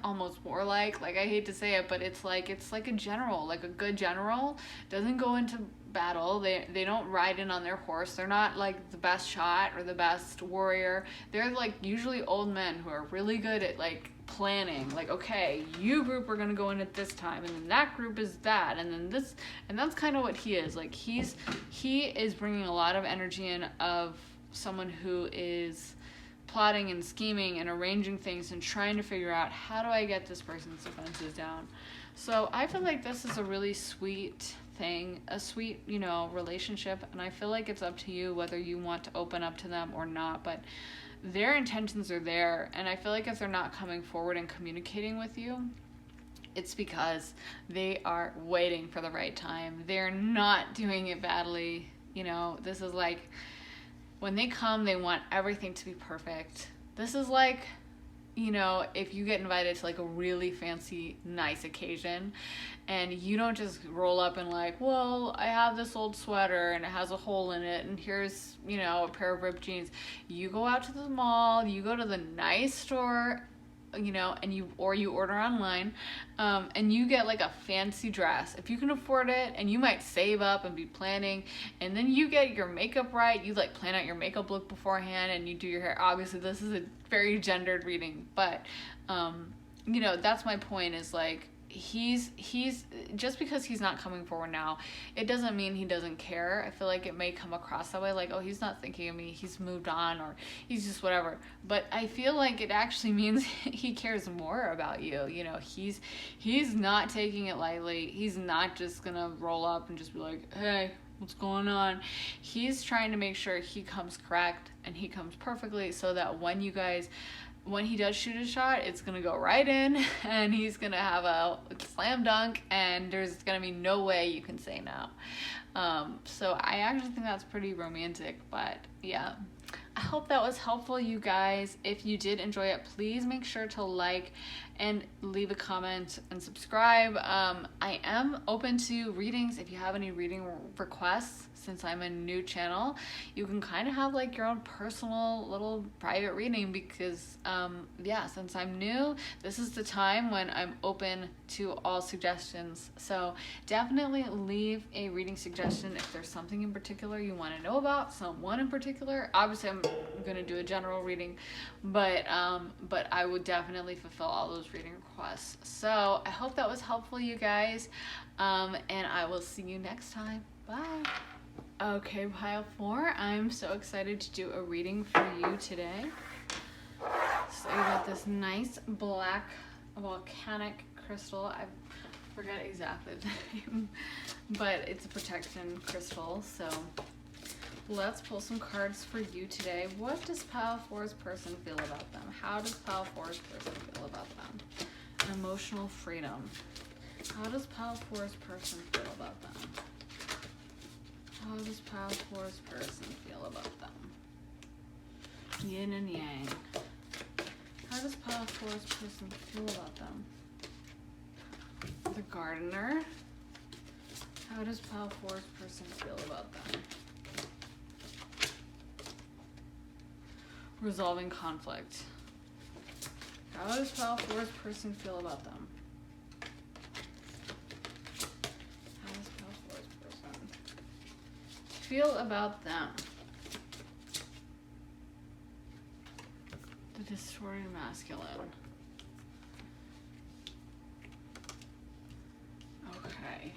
almost warlike. Like, I hate to say it, but it's like a general, like a good general doesn't go into battle. They don't ride in on their horse. They're not like the best shot or the best warrior. They're like usually old men who are really good at, like, planning, like, okay, you group are gonna go in at this time, and then that group is that, and then this, and that's kind of what he is. Like, he is bringing a lot of energy in of someone who is plotting and scheming and arranging things and trying to figure out, how do I get this person's defenses down? So I feel like this is a really sweet thing, a sweet, relationship, and I feel like it's up to you whether you want to open up to them or not, but their intentions are there, and I feel like if they're not coming forward and communicating with you, it's because they are waiting for the right time. They're not doing it badly. This is like, when they come, they want everything to be perfect. This is like, if you get invited to, like, a really fancy, nice occasion, and you don't just roll up and, like, well, I have this old sweater and it has a hole in it, and here's, a pair of ripped jeans. You go out to the mall, you go to the nice store, you know, and you order online, and you get like a fancy dress. If you can afford it, and you might save up and be planning, and then you get your makeup right, you like plan out your makeup look beforehand, and you do your hair. Obviously, this is a very gendered reading, but you know, that's my point, is like, he's just because he's not coming forward now, it doesn't mean he doesn't care. I feel like it may come across that way, like, oh, he's not thinking of me, he's moved on, or he's just whatever. But I feel like it actually means he cares more about you. You know, he's not taking it lightly. He's not just gonna roll up and just be like, hey, what's going on? He's trying to make sure he comes correct and he comes perfectly, so that when he does shoot a shot, it's going to go right in, and he's going to have a slam dunk, and there's going to be no way you can say no. So I actually think that's pretty romantic, but yeah. I hope that was helpful, you guys. If you did enjoy it, please make sure to like and leave a comment and subscribe. I am open to readings. If you have any reading requests, since I'm a new channel, you can kind of have like your own personal little private reading, because yeah, since I'm new, this is the time when I'm open to all suggestions. So definitely leave a reading suggestion if there's something in particular you want to know about, someone in particular. Obviously, I'm going to do a general reading, but I would definitely fulfill all those reading requests. So I hope that was helpful, you guys, and I will see you next time. Bye. Okay, pile 4, I'm so excited to do a reading for you today. So you got this nice black volcanic crystal. I forget exactly the name, but it's a protection crystal. So let's pull some cards for you today. What does pile 4's person feel about them? How does pile 4's person feel about them? Emotional freedom. How does pile 4's person feel about them? How does pile 4's person feel about them? Yin and yang. How does pile 4's person feel about them? The gardener. How does pile 4's person feel about them? Resolving conflict. How does pile 4's person feel about them? How does pile 4's person feel about them? The distorted masculine. Okay.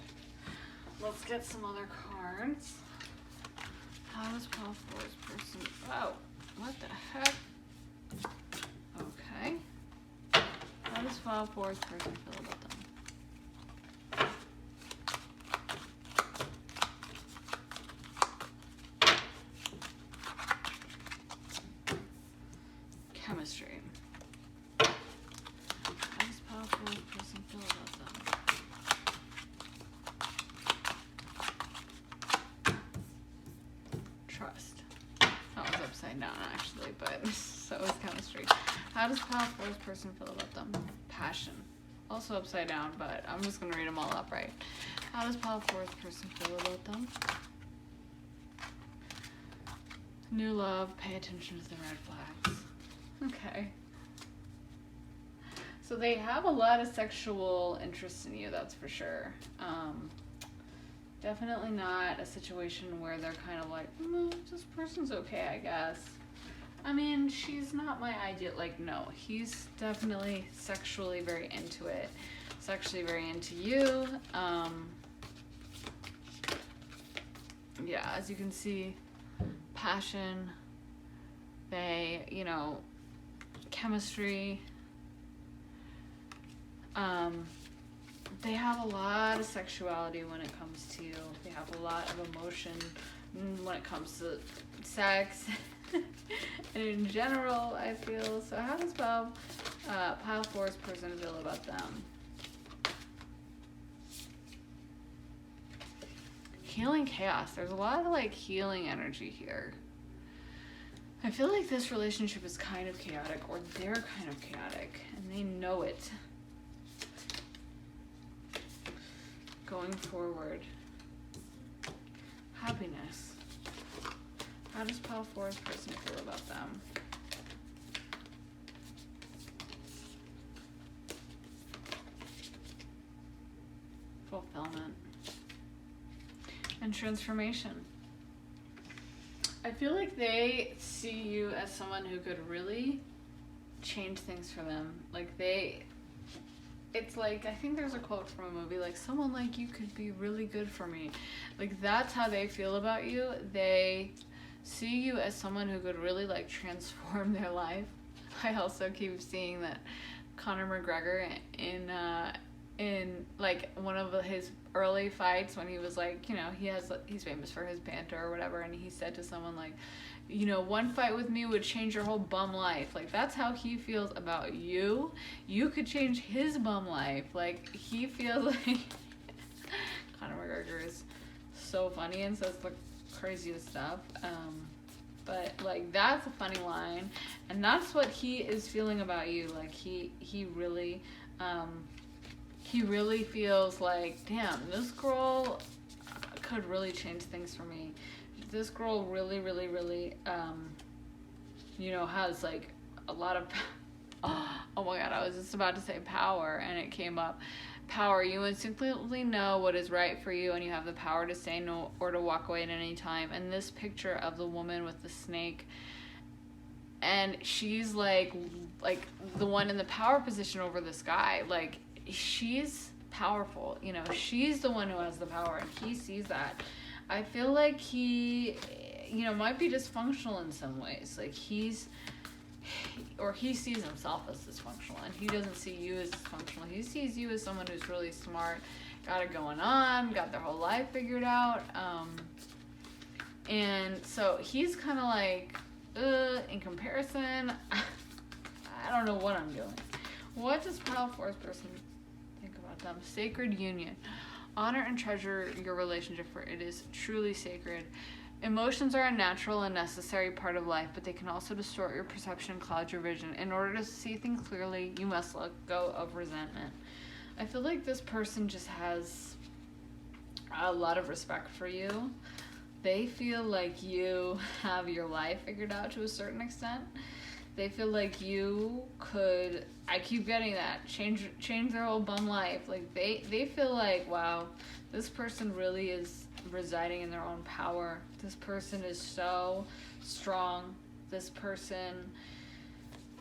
Let's get some other cards. How does pile 4's person... Oh, what the heck? Okay. How does pile 4's person feel about them? Chemistry. How does pile 4's person feel about them? Trust. That was upside down actually, but so is chemistry. How does pile 4's person feel about them? Passion. Also upside down, but I'm just going to read them all upright. How does pile 4's person feel about them? New love. Pay attention to the red flags. Okay. So they have a lot of sexual interest in you, that's for sure. Definitely not a situation where they're kind of like, this person's okay, I guess. I mean, she's not my ideal. Like, no, he's definitely sexually very into it. Sexually very into you. Yeah, as you can see, passion, they, you know, chemistry. They have a lot of sexuality when it comes to you. They have a lot of emotion when it comes to sex. And in general, I feel. So how does pile 4's person feel about them? Healing chaos. There's a lot of like healing energy here. I feel like this relationship is kind of chaotic, or they're kind of chaotic, and they know it. Going forward. Happiness. How does pile 4's person feel about them? fulfillment and transformation. I feel like they see you as someone who could really change things for them. Like it's like, I think there's a quote from a movie, like, someone like you could be really good for me. Like, that's how they feel about you. They see you as someone who could really, like, transform their life. I also keep seeing that Conor McGregor in like one of his early fights, when he was like, you know, he's famous for his banter or whatever, and he said to someone like, you know, one fight with me would change your whole bum life. Like, that's how he feels about you. You could change his bum life. Like, he feels like Conor McGregor is so funny and says the craziest stuff. But like, that's a funny line, and that's what he is feeling about you. Like, he really feels like, damn, this girl could really change things for me. This girl really, you know, has like a lot of, oh my God, I was just about to say power, and it came up. Power. You instinctively know what is right for you, and you have the power to say no or to walk away at any time. And this picture of the woman with the snake, and she's like the one in the power position over this guy. Like, she's powerful, you know, she's the one who has the power, and he sees that. I feel like he, you know, might be dysfunctional in some ways. Like, he sees himself as dysfunctional, and he doesn't see you as dysfunctional. He sees you as someone who's really smart, got it going on, got their whole life figured out. And so he's kind of like, in comparison, I don't know what I'm doing. What does Pile 4's person think about them? Sacred union. Honor and treasure your relationship, for it is truly sacred. Emotions are a natural and necessary part of life, but they can also distort your perception and cloud your vision. In order to see things clearly, you must let go of resentment. I feel like this person just has a lot of respect for you. They feel like you have your life figured out to a certain extent. They feel like you could, I keep getting that, change their whole bum life. Like, they feel like, wow, this person really is residing in their own power. This person is so strong. This person,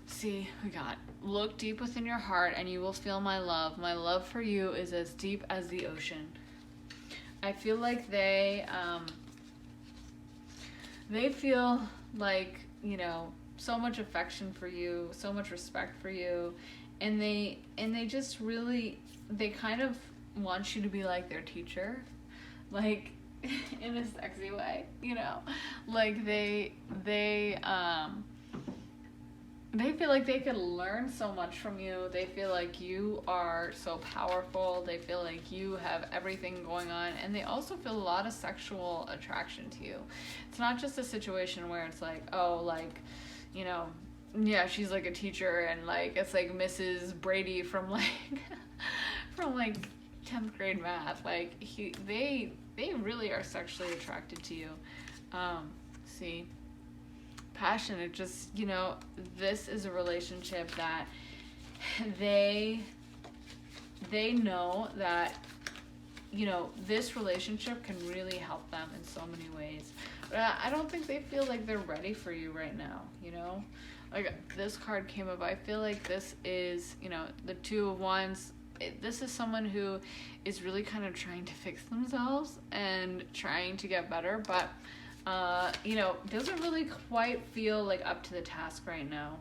see, we got, look deep within your heart and you will feel my love. My love for you is as deep as the ocean. I feel like they feel like, you know, so much affection for you, so much respect for you, and they just really, they kind of want you to be like their teacher, like, in a sexy way, you know, like they feel like they could learn so much from you. They feel like you are so powerful. They feel like you have everything going on, and they also feel a lot of sexual attraction to you. It's not just a situation where it's like, oh, like, you know, yeah, she's like a teacher, and like it's like Mrs. Brady from like 10th grade math. Like, they really are sexually attracted to you. See, passion, it just, you know, this is a relationship that they know that, you know, this relationship can really help them in so many ways. But I don't think they feel like they're ready for you right now, you know? Like, this card came up. I feel like this is, you know, the Two of Wands. This is someone who is really kind of trying to fix themselves and trying to get better, but, you know, doesn't really quite feel like up to the task right now.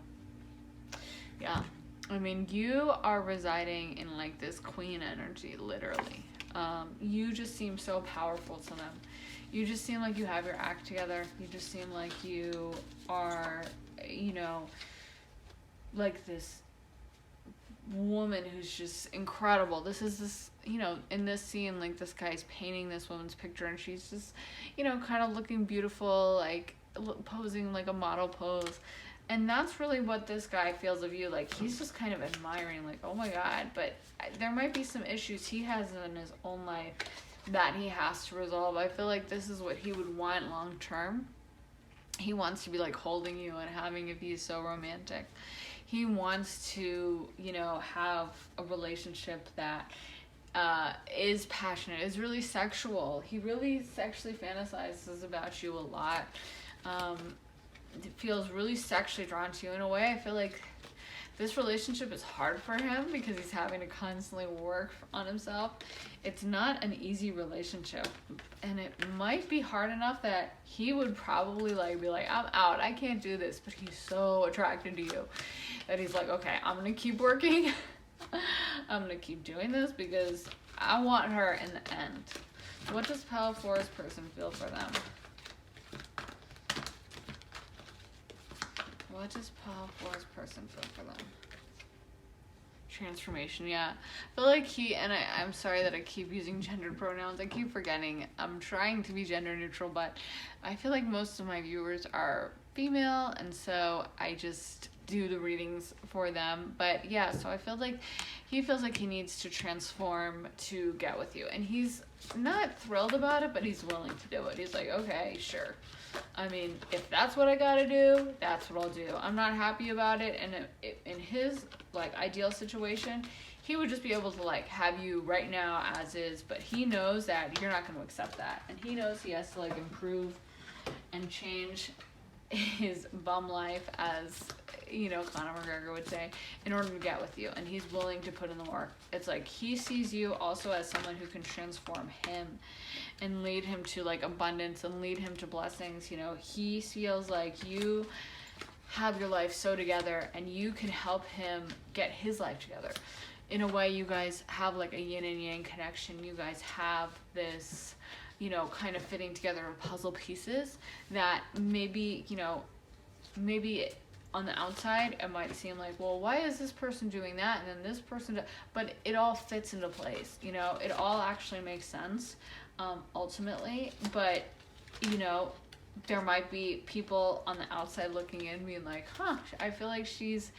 Yeah. I mean, you are residing in like this queen energy, literally. You just seem so powerful to them. You just seem like you have your act together. You just seem like you are, you know, like this woman who's just incredible. This is this, you know, in this scene, like, this guy's painting this woman's picture, and she's just, you know, kind of looking beautiful, like posing like a model pose. And that's really what this guy feels of you. Like, he's just kind of admiring, like, oh my God. But there might be some issues he has in his own life that he has to resolve. I feel like this is what he would want long term. He wants to be like holding you and having it be so romantic. He wants to, you know, have a relationship that is passionate, is really sexual. He really sexually fantasizes about you a lot. Feels really sexually drawn to you. In a way, I feel like this relationship is hard for him because he's having to constantly work on himself. It's not an easy relationship, and it might be hard enough that he would probably be like, I'm out, I can't do this, but he's so attracted to you that he's like, okay, I'm gonna keep working. I'm gonna keep doing this because I want her in the end. What does Pal 4's person feel for them? What does Pal 4's person feel for them? Transformation, yeah. I feel like I'm sorry that I keep using gendered pronouns. I keep forgetting. I'm trying to be gender neutral, but I feel like most of my viewers are female, and so I just do the readings for them. But yeah, so I feel like he feels like he needs to transform to get with you, and he's not thrilled about it, but he's willing to do it. He's like, okay, sure. I mean, if that's what I gotta do, that's what I'll do. I'm not happy about it, and in his ideal situation, he would just be able to have you right now as is, but he knows that you're not going to accept that, and he knows he has to improve and change his bum life, as Conor McGregor would say, in order to get with you, and he's willing to put in the work. It's like he sees you also as someone who can transform him and lead him to abundance and lead him to blessings. He feels like you have your life so together and you can help him get his life together. In a way, you guys have a yin and yang connection. You guys have this kind of fitting together of puzzle pieces that maybe on the outside it might seem like, well, why is this person doing that and then this person but it all fits into place. It all actually makes sense ultimately, but there might be people on the outside looking in being like, I feel like she's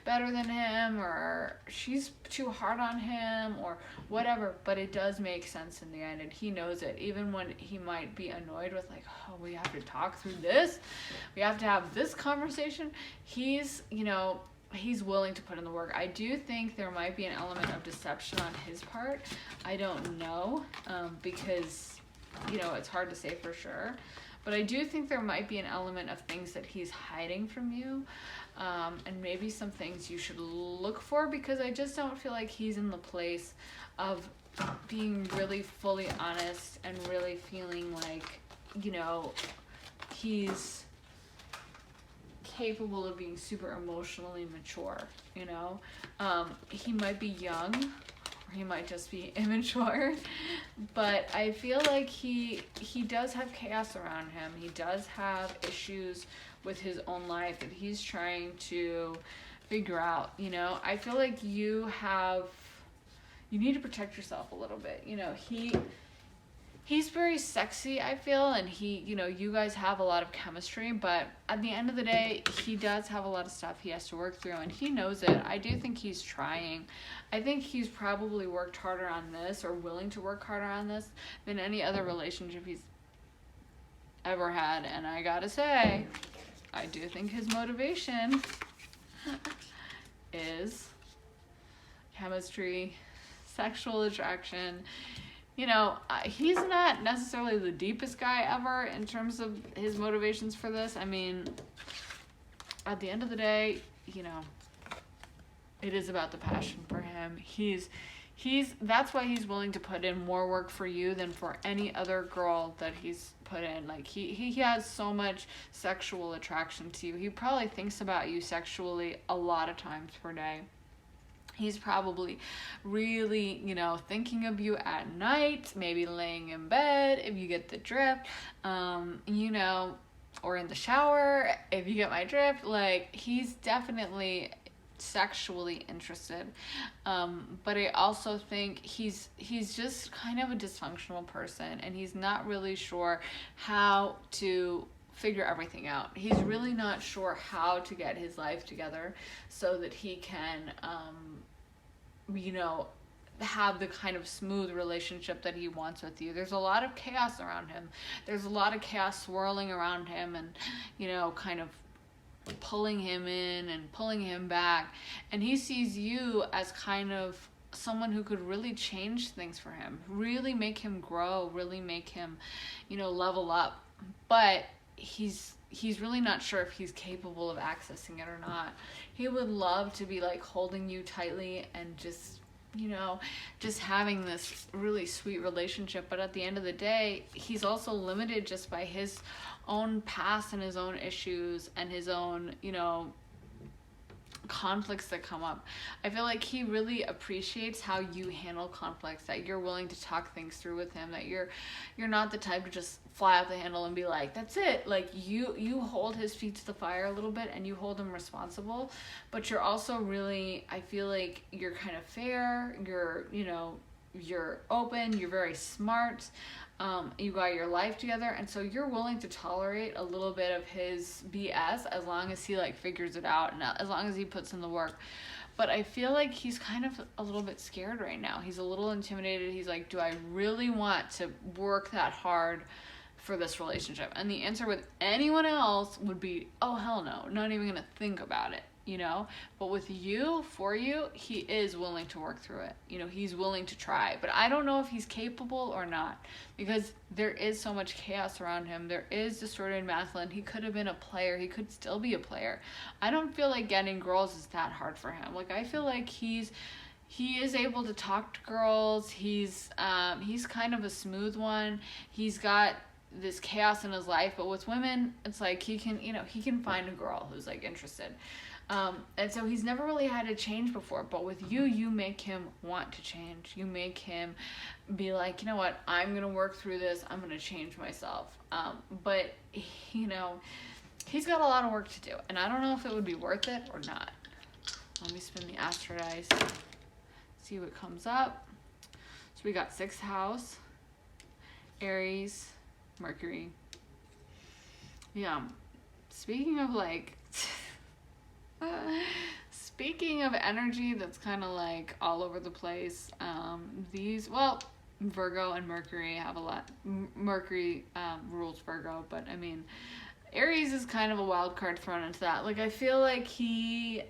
better than him, or she's too hard on him, or whatever, but it does make sense in the end, and he knows it, even when he might be annoyed with we have to talk through this, we have to have this conversation. He's willing to put in the work. I do think there might be an element of deception on his part. I don't know, because it's hard to say for sure. But I do think there might be an element of things that he's hiding from you, and maybe some things you should look for, because I just don't feel like he's in the place of being really fully honest and really feeling like, he's capable of being super emotionally mature, He might be young, or he might just be immature, but I feel like he does have chaos around him. He does have issues with his own life that he's trying to figure out. I feel like you need to protect yourself a little bit. He's very sexy, I feel, and you guys have a lot of chemistry, but at the end of the day, he does have a lot of stuff he has to work through, and he knows it. I do think he's trying. I think he's probably worked harder on this, or willing to work harder on this, than any other relationship he's ever had, and I gotta say, I do think his motivation is chemistry, sexual attraction. He's not necessarily the deepest guy ever in terms of his motivations for this. I mean, at the end of the day, it is about the passion for him. That's why he's willing to put in more work for you than for any other girl that he's put in. He has so much sexual attraction to you. He probably thinks about you sexually a lot of times per day. He's probably really, thinking of you at night, maybe laying in bed, if you get the drift, or in the shower, if you get my drift. He's definitely sexually interested. But I also think he's just kind of a dysfunctional person, and he's not really sure how to figure everything out. He's really not sure how to get his life together so that he can have the kind of smooth relationship that he wants with you. There's a lot of chaos around him. There's a lot of chaos swirling around him, and kind of pulling him in and pulling him back, and he sees you as kind of someone who could really change things for him, really make him grow, really make him, level up. But he's really not sure if he's capable of accessing it or not. He would love to be like holding you tightly and just having this really sweet relationship. But at the end of the day, he's also limited just by his own past and his own issues and his own, conflicts that come up. I feel like he really appreciates how you handle conflicts, that you're willing to talk things through with him, that you're not the type to just fly off the handle and be like, that's it. Like you hold his feet to the fire a little bit and you hold him responsible, but you're also really, I feel like you're kind of fair, you're open, you're very smart. You got your life together, and so you're willing to tolerate a little bit of his BS as long as he like figures it out and as long as he puts in the work. But I feel like he's kind of a little bit scared right now. He's a little intimidated. He's like, do I really want to work that hard for this relationship? And the answer with anyone else would be, oh hell no, not even gonna think about it. But with you, for you, he is willing to work through it. He's willing to try. But I don't know if he's capable or not, because there is so much chaos around him. There is distorted masculine. He could have been a player. He could still be a player. I don't feel like getting girls is that hard for him. Like, I feel like he is able to talk to girls. He's kind of a smooth one. He's got this chaos in his life, but with women, it's like he can find a girl who's like interested. And so he's never really had to change before, but with you, you make him want to change. You make him be like, you know what, I'm going to work through this. I'm going to change myself. But he's got a lot of work to do, and I don't know if it would be worth it or not. Let me spin the astro dice, see what comes up. So we got 6th house, Aries, Mercury. Yeah. Speaking of like... Speaking of energy that's kind of like all over the place, Virgo and Mercury have a lot. Mercury rules Virgo, but I mean, Aries is kind of a wild card thrown into that. Like, I feel like he's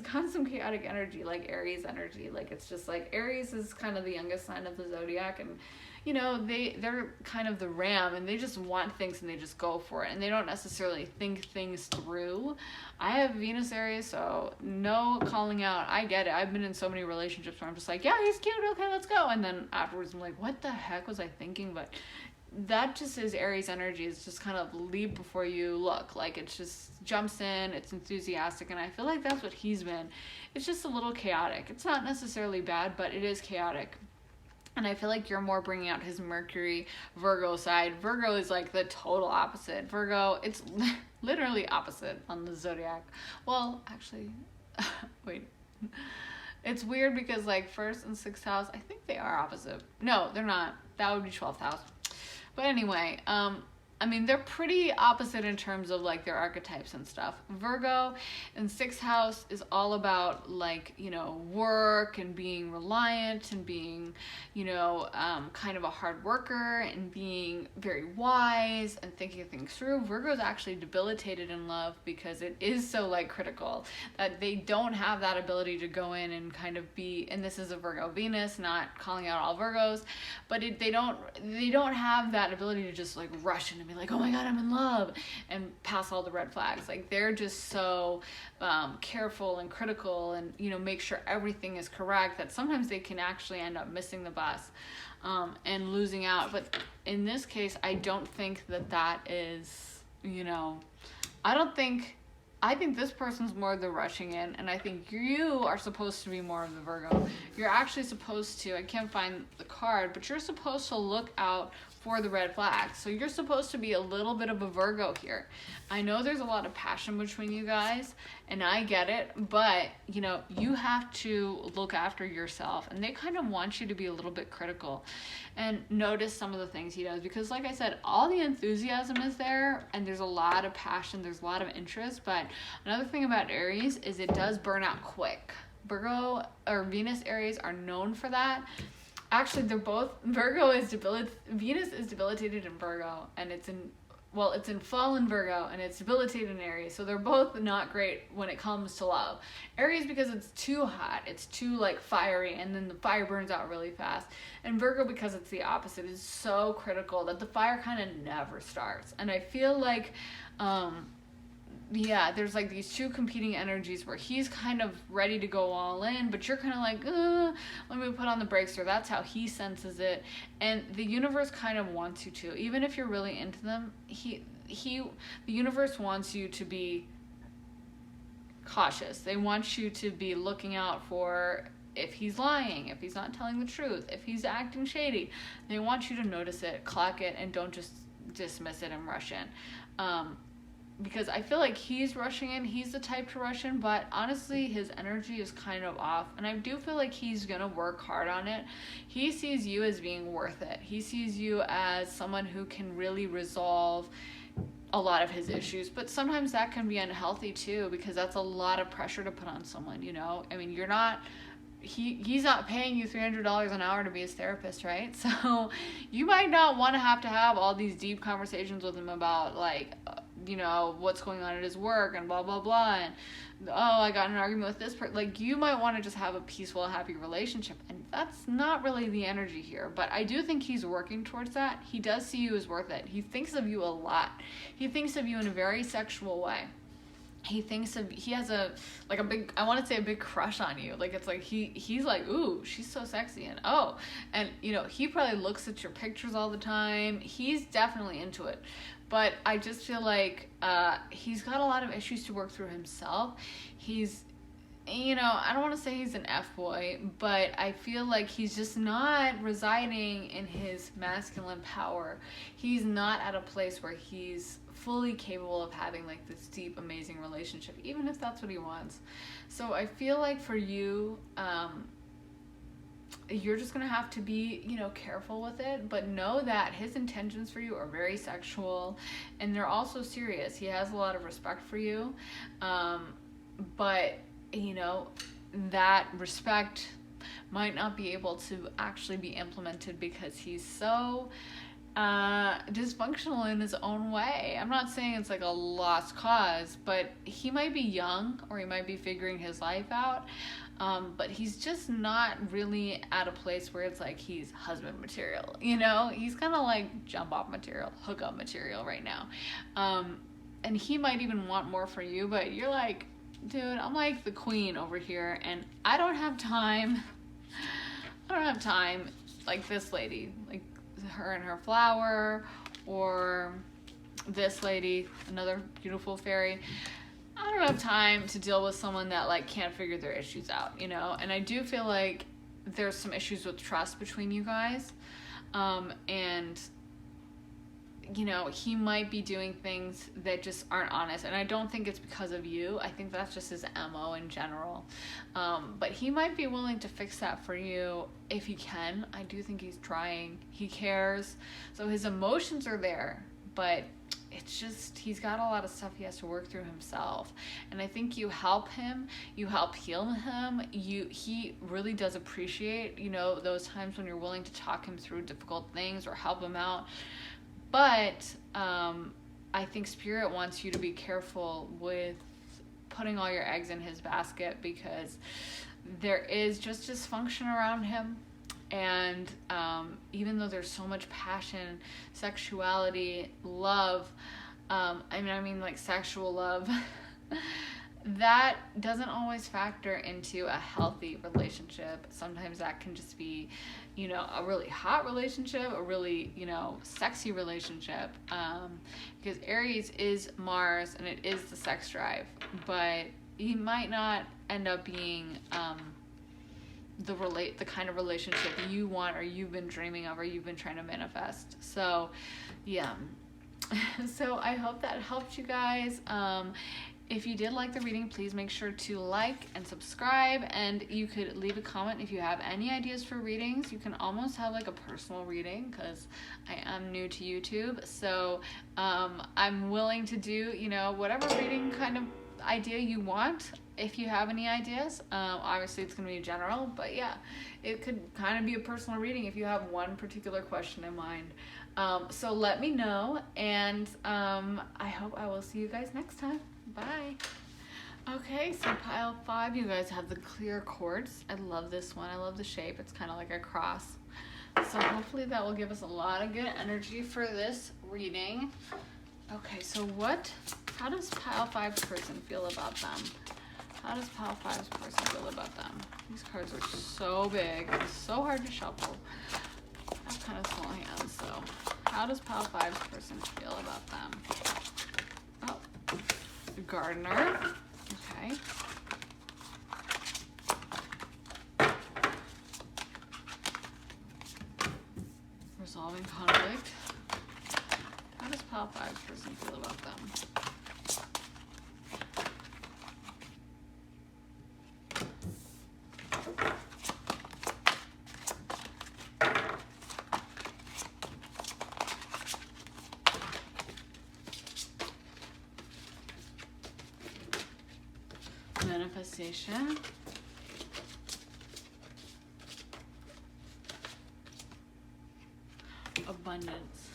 got some chaotic energy, like Aries energy. Like, it's just like Aries is kind of the youngest sign of the zodiac, and they're kind of the ram, and they just want things and they just go for it, and they don't necessarily think things through. I have Venus Aries, so no calling out. I get it. I've been in so many relationships where I'm just like, yeah, he's cute, okay, let's go, and then afterwards I'm like, what the heck was I thinking? But that just is Aries energy. It's just kind of leap before you look. Like, it just jumps in, it's enthusiastic, and I feel like that's what he's been. It's just a little chaotic. It's not necessarily bad, but it is chaotic. And I feel like you're more bringing out his Mercury Virgo side. Virgo is like the total opposite. Virgo, it's literally opposite on the zodiac. Well, actually, wait. It's weird because like 1st and 6th house, I think they are opposite. No, they're not. That would be 12th house. But anyway, I mean, they're pretty opposite in terms of like their archetypes and stuff. Virgo in 6th house is all about like, work and being reliant and being, kind of a hard worker and being very wise and thinking things through. Virgo is actually debilitated in love because it is so like critical that they don't have that ability to go in and kind of be, and this is a Virgo Venus, not calling out all Virgos, but they don't have that ability to just like rush into be like, oh my god, I'm in love, and pass all the red flags. Like, they're just so careful and critical and make sure everything is correct that sometimes they can actually end up missing the bus and losing out. But in this case, I don't think that is, I think this person's more the rushing in, and I think you are supposed to be more of the Virgo. You're actually supposed to, I can't find the card, but you're supposed to look out for the red flags. So you're supposed to be a little bit of a Virgo here. I know there's a lot of passion between you guys, and I get it, but you have to look after yourself, and they kind of want you to be a little bit critical and notice some of the things he does, because like I said, all the enthusiasm is there and there's a lot of passion, there's a lot of interest. But another thing about Aries is it does burn out quick. Virgo or Venus Aries are known for that. Actually, they're both, Venus is debilitated in Virgo, and it's in well, it's in fallen Virgo and it's debilitated in Aries, so they're both not great when it comes to love. Aries because it's too hot, it's too like fiery, and then the fire burns out really fast. And Virgo because it's the opposite, is so critical that the fire kind of never starts. And I feel like yeah, there's like these two competing energies where he's kind of ready to go all in, but you're kind of like, let me put on the brakes, or that's how he senses it. And the universe kind of wants you to, even if you're really into them, the universe wants you to be cautious. They want you to be looking out for if he's lying, if he's not telling the truth, if he's acting shady. They want you to notice it, clock it, and don't just dismiss it and rush in. Because I feel like he's rushing in, he's the type to rush in, but honestly his energy is kind of off, and I do feel like he's gonna work hard on it. He sees you as being worth it. He sees you as someone who can really resolve a lot of his issues, but sometimes that can be unhealthy too, because that's a lot of pressure to put on someone, you know? I mean, he's not paying you $300 an hour to be his therapist, right? So you might not want to have all these deep conversations with him about like, you know, what's going on at his work and blah, blah, blah. And, oh, I got in an argument with this person. Like, you might want to just have a peaceful, happy relationship. And that's not really the energy here. But I do think he's working towards that. He does see you as worth it. He thinks of you a lot. He thinks of you in a very sexual way. He has a big, I want to say a big crush on you. Like, it's like he's like, ooh, she's so sexy, and oh, and you know, he probably looks at your pictures all the time. He's definitely into it. But I just feel like he's got a lot of issues to work through himself. He's, you know, I don't want to say he's an F-boy, but I feel like he's just not residing in his masculine power. He's not at a place where he's fully capable of having like this deep, amazing relationship, even if that's what he wants. So I feel like for you, you're just gonna have to be, you know, careful with it, but know that his intentions for you are very sexual, and they're also serious. He has a lot of respect for you, but you know, that respect might not be able to actually be implemented because he's so dysfunctional in his own way. I'm not saying it's like a lost cause, but he might be young, or he might be figuring his life out, but he's just not really at a place where it's like he's husband material, you know? He's kind of like jump off material, hook up material right now. And he might even want more for you, but you're like, dude, I'm like the queen over here, and I don't have time like this lady, like her and her flower, or this lady, another beautiful fairy. I don't have time to deal with someone that like can't figure their issues out, you know? And I do feel like there's some issues with trust between you guys, and you know, he might be doing things that just aren't honest, and I don't think it's because of you. I think that's just his MO in general, but he might be willing to fix that for you if he can. I do think he's trying. He cares, so his emotions are there, but it's just, he's got a lot of stuff he has to work through himself, and I think you help him, you help heal him. He really does appreciate, you know, those times when you're willing to talk him through difficult things or help him out. But I think Spirit wants you to be careful with putting all your eggs in his basket, because there is just dysfunction around him. And even though there's so much passion, sexuality, love, I mean like sexual love, that doesn't always factor into a healthy relationship. Sometimes that can just be, you know, a really hot relationship, a really, you know, sexy relationship, because Aries is Mars and it is the sex drive, but he might not end up being the kind of relationship you want, or you've been dreaming of, or you've been trying to manifest. So yeah. So I hope that helped you guys. If you did like the reading, please make sure to like and subscribe, and you could leave a comment if you have any ideas for readings. You can almost have like a personal reading, because I am new to YouTube, so I'm willing to do, you know, whatever reading kind of idea you want. If you have any ideas, obviously it's going to be general, but yeah, it could kind of be a personal reading if you have one particular question in mind. So let me know, and I hope I will see you guys next time. Bye. Okay, so pile 5, you guys have the clear quartz. I love this one. I love the shape. It's kind of like a cross. So hopefully that will give us a lot of good energy for this reading. Okay, so how does pile 5's person feel about them? How does pile 5's person feel about them? These cards are so big. It's so hard to shuffle. I have kind of small hands, so how does pile 5's person feel about them? Oh, gardener. Okay. Resolving conflict. How does pile 5's person feel about them? Manifestation. Abundance.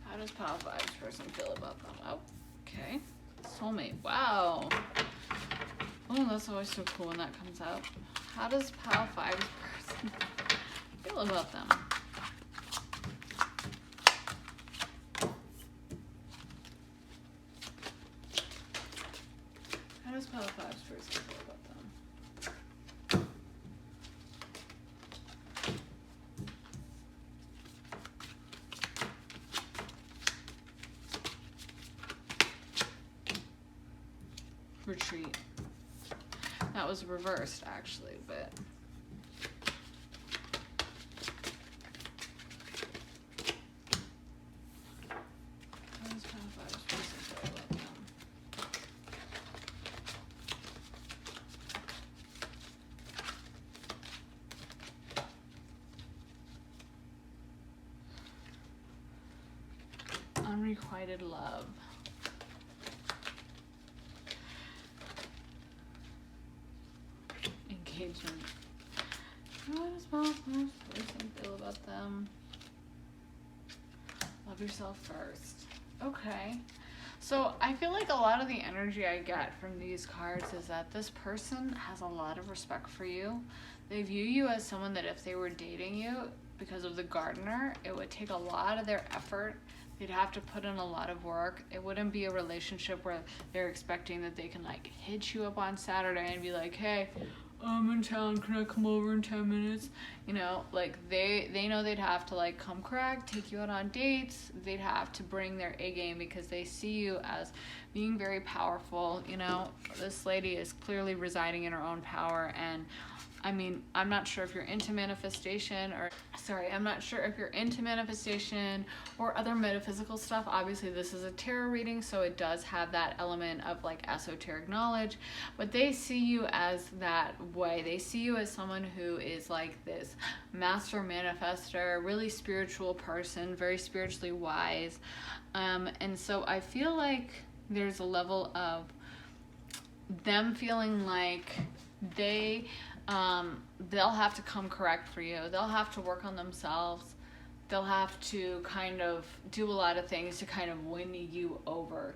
How does pile 5's person feel about them? Oh, okay. Soulmate. Wow. Oh, that's always so cool when that comes out. How does pile 5's person feel about them? How does pile 5's person feel about them? Retreat. That was reversed actually, but how does pile 5's person feel about them? Unrequited love. Engagement. How does pile 5's person feel about them? Love yourself first. Okay. So I feel like a lot of the energy I get from these cards is that this person has a lot of respect for you. They view you as someone that if they were dating you, because of the gardener, it would take a lot of their effort. They'd have to put in a lot of work. It wouldn't be a relationship where they're expecting that they can like hit you up on Saturday and be like, hey, I'm in town, can I come over in 10 minutes? You know, like they know they'd have to like come correct, take you out on dates. They'd have to bring their A game because they see you as being very powerful. You know, this lady is clearly residing in her own power, and I mean, I'm not sure if you're into manifestation or other metaphysical stuff. Obviously, this is a tarot reading, so it does have that element of like esoteric knowledge, but they see you as that way. They see you as someone who is like this master manifester, really spiritual person, very spiritually wise. And so I feel like there's a level of them feeling like they'll have to come correct for you. They'll have to work on themselves. They'll have to kind of do a lot of things to kind of win you over.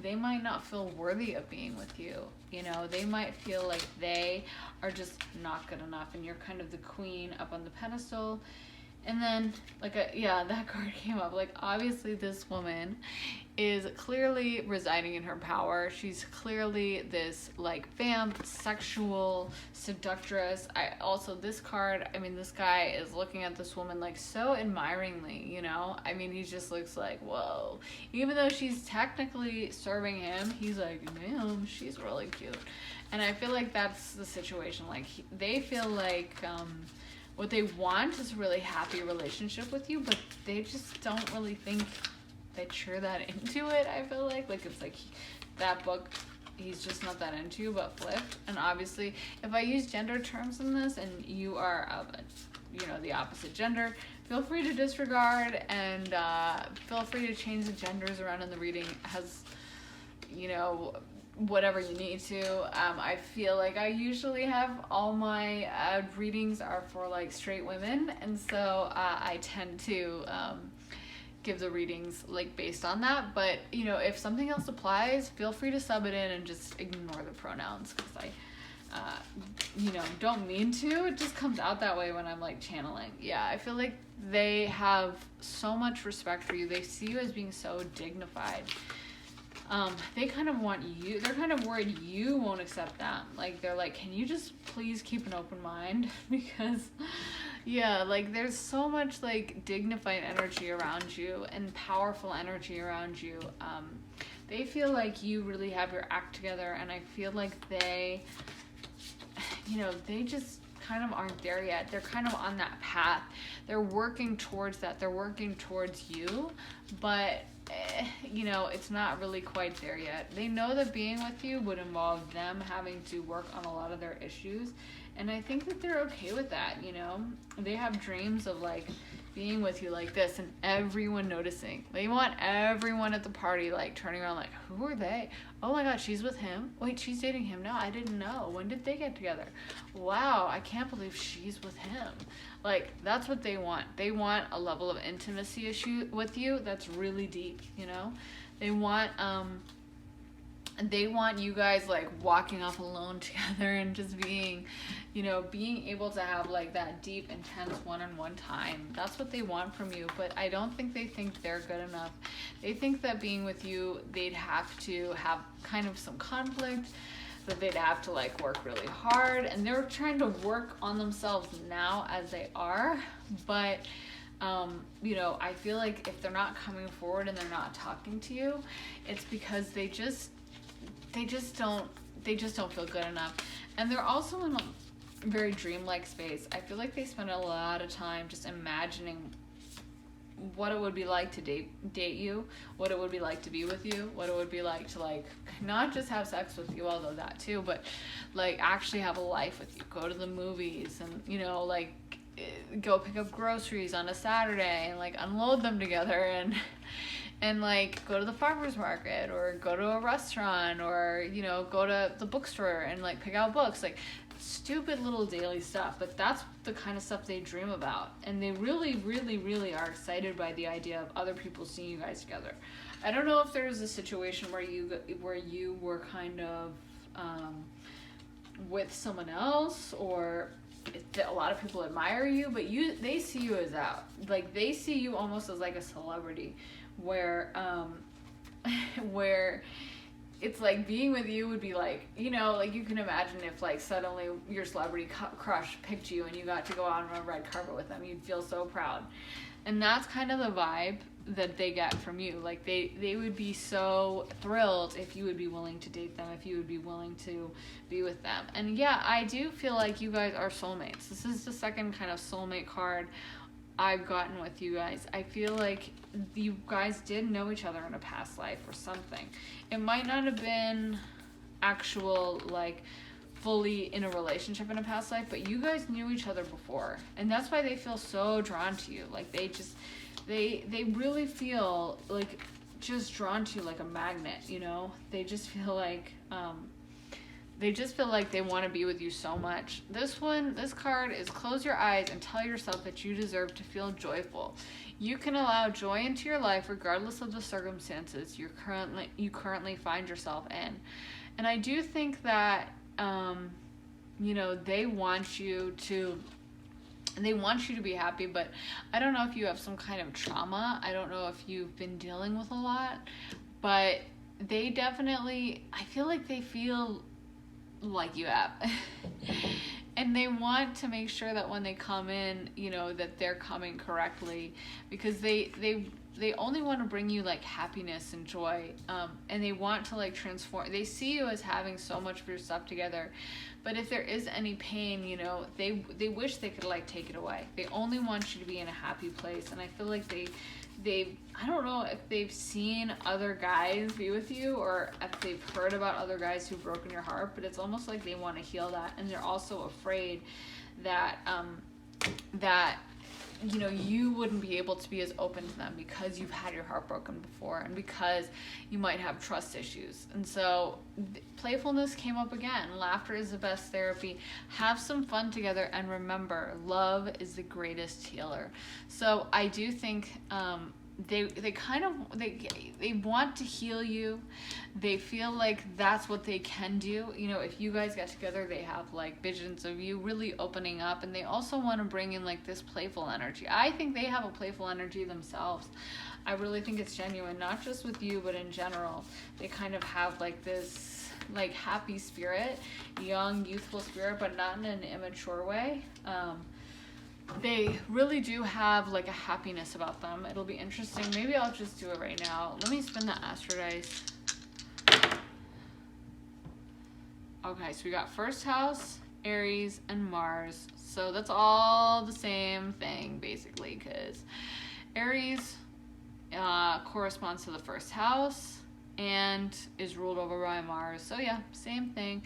They might not feel worthy of being with you. You know, they might feel like they are just not good enough, and you're kind of the queen up on the pedestal. And then, that card came up. Like, obviously this woman is clearly residing in her power. She's clearly this, like, vamp, sexual seductress. This guy is looking at this woman, like, so admiringly, you know? I mean, he just looks like, whoa. Even though she's technically serving him, he's like, damn, she's really cute. And I feel like that's the situation. Like, they feel like, what they want is a really happy relationship with you, but they just don't really think that you're that into it. I feel like it's like that book, he's just not that into you, but flipped. And obviously, if I use gender terms in this and you are of the opposite gender, feel free to disregard, and feel free to change the genders around in the reading as whatever you need to. I feel like I usually have all my readings are for like straight women, and so I tend to give the readings like based on that. But you know, if something else applies, feel free to sub it in and just ignore the pronouns, because I you know, don't mean to. It just comes out that way when I'm like channeling. Yeah, I feel like they have so much respect for you. They see you as being so dignified. They kind of want you, they're kind of worried you won't accept them. Like, they're like, can you just please keep an open mind? Because, yeah, like, there's so much, like, dignified energy around you and powerful energy around you. They feel like you really have your act together, and I feel like they, you know, they just kind of aren't there yet. They're kind of on that path. They're working towards that. They're working towards you, but you know, it's not really quite there yet. They know that being with you would involve them having to work on a lot of their issues, and I think that they're okay with that, you know? They have dreams of, like, being with you like this and everyone noticing. They want everyone at the party, like, turning around like, who are they? Oh my god, she's with him? Wait, she's dating him now? I didn't know. When did they get together? Wow, I can't believe she's with him. Like, that's what they want. They want a level of intimacy with you that's really deep, you know? They want you guys, like, walking off alone together and just being, you know, being able to have, like, that deep, intense one-on-one time. That's what they want from you, but I don't think they think they're good enough. They think that being with you, they'd have to have kind of some conflict, that they'd have to, like, work really hard, and they're trying to work on themselves now as they are, but you know, I feel like if they're not coming forward and they're not talking to you, it's because they just don't feel good enough. And they're also in a very dreamlike space. I feel like they spend a lot of time just imagining what it would be like to date you, what it would be like to be with you, what it would be like to, like, not just have sex with you, although that too, but, like, actually have a life with you, go to the movies, and, you know, like, go pick up groceries on a Saturday and, like, unload them together, and like, go to the farmer's market, or go to a restaurant, or, you know, go to the bookstore and, like, pick out books, like, stupid little daily stuff. But that's the kind of stuff they dream about, and they really, really, really are excited by the idea of other people seeing you guys together. I don't know if there's a situation where you were kind of with someone else, or a lot of people admire you, but they see you as out. Like, they see you almost as, like, a celebrity, where where it's like being with you would be like, you know, like, you can imagine if, like, suddenly your celebrity crush picked you and you got to go out on a red carpet with them, you'd feel so proud. And that's kind of the vibe that they get from you. Like, they would be so thrilled if you would be willing to date them, if you would be willing to be with them. And yeah, I do feel like you guys are soulmates. This is the second kind of soulmate card I've gotten with you guys. I feel like you guys did know each other in a past life or something. It might not have been actual, like, fully in a relationship in a past life, but you guys knew each other before, and that's why they feel so drawn to you. Like, they really feel like just drawn to you like a magnet, you know? They just feel like they want to be with you so much. This card is close your eyes and tell yourself that you deserve to feel joyful. You can allow joy into your life regardless of the circumstances you currently find yourself in. And I do think that, you know, they want you to be happy, but I don't know if you have some kind of trauma. I don't know if you've been dealing with a lot, but they definitely, I feel like they feel like you have. And they want to make sure that when they come in, you know, that they're coming correctly, because they only want to bring you, like, happiness and joy, and they want to, like, transform. They see you as having so much of your stuff together, but if there is any pain, you know, they wish they could, like, take it away. They only want you to be in a happy place. And I feel like they I don't know if they've seen other guys be with you, or if they've heard about other guys who've broken your heart, but it's almost like they want to heal that, and they're also afraid that that you know, you wouldn't be able to be as open to them because you've had your heart broken before and because you might have trust issues. And so playfulness came up again. Laughter is the best therapy. Have some fun together, and remember, love is the greatest healer. So I do think they want to heal you. They feel like that's what they can do. You know, if you guys get together, they have like visions of you really opening up, and they also want to bring in like this playful energy. I think they have a playful energy themselves. I really think it's genuine, not just with you, but in general. They kind of have like this like happy spirit, young, youthful spirit, but not in an immature way. They really do have like a happiness about them. It'll be interesting. Maybe I'll just do it right now. Let me spin the Astro Dice. Okay, so we got first house, Aries, and Mars. So that's all the same thing, basically, because Aries corresponds to the first house and is ruled over by Mars. So yeah, same thing.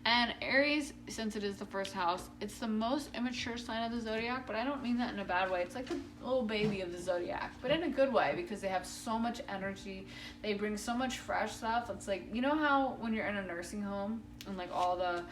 And Aries, since it is the first house, it's the most immature sign of the zodiac, but I don't mean that in a bad way. It's like the little baby of the zodiac, but in a good way, because they have so much energy. They bring so much fresh stuff. It's like, you know how when you're in a nursing home and like all the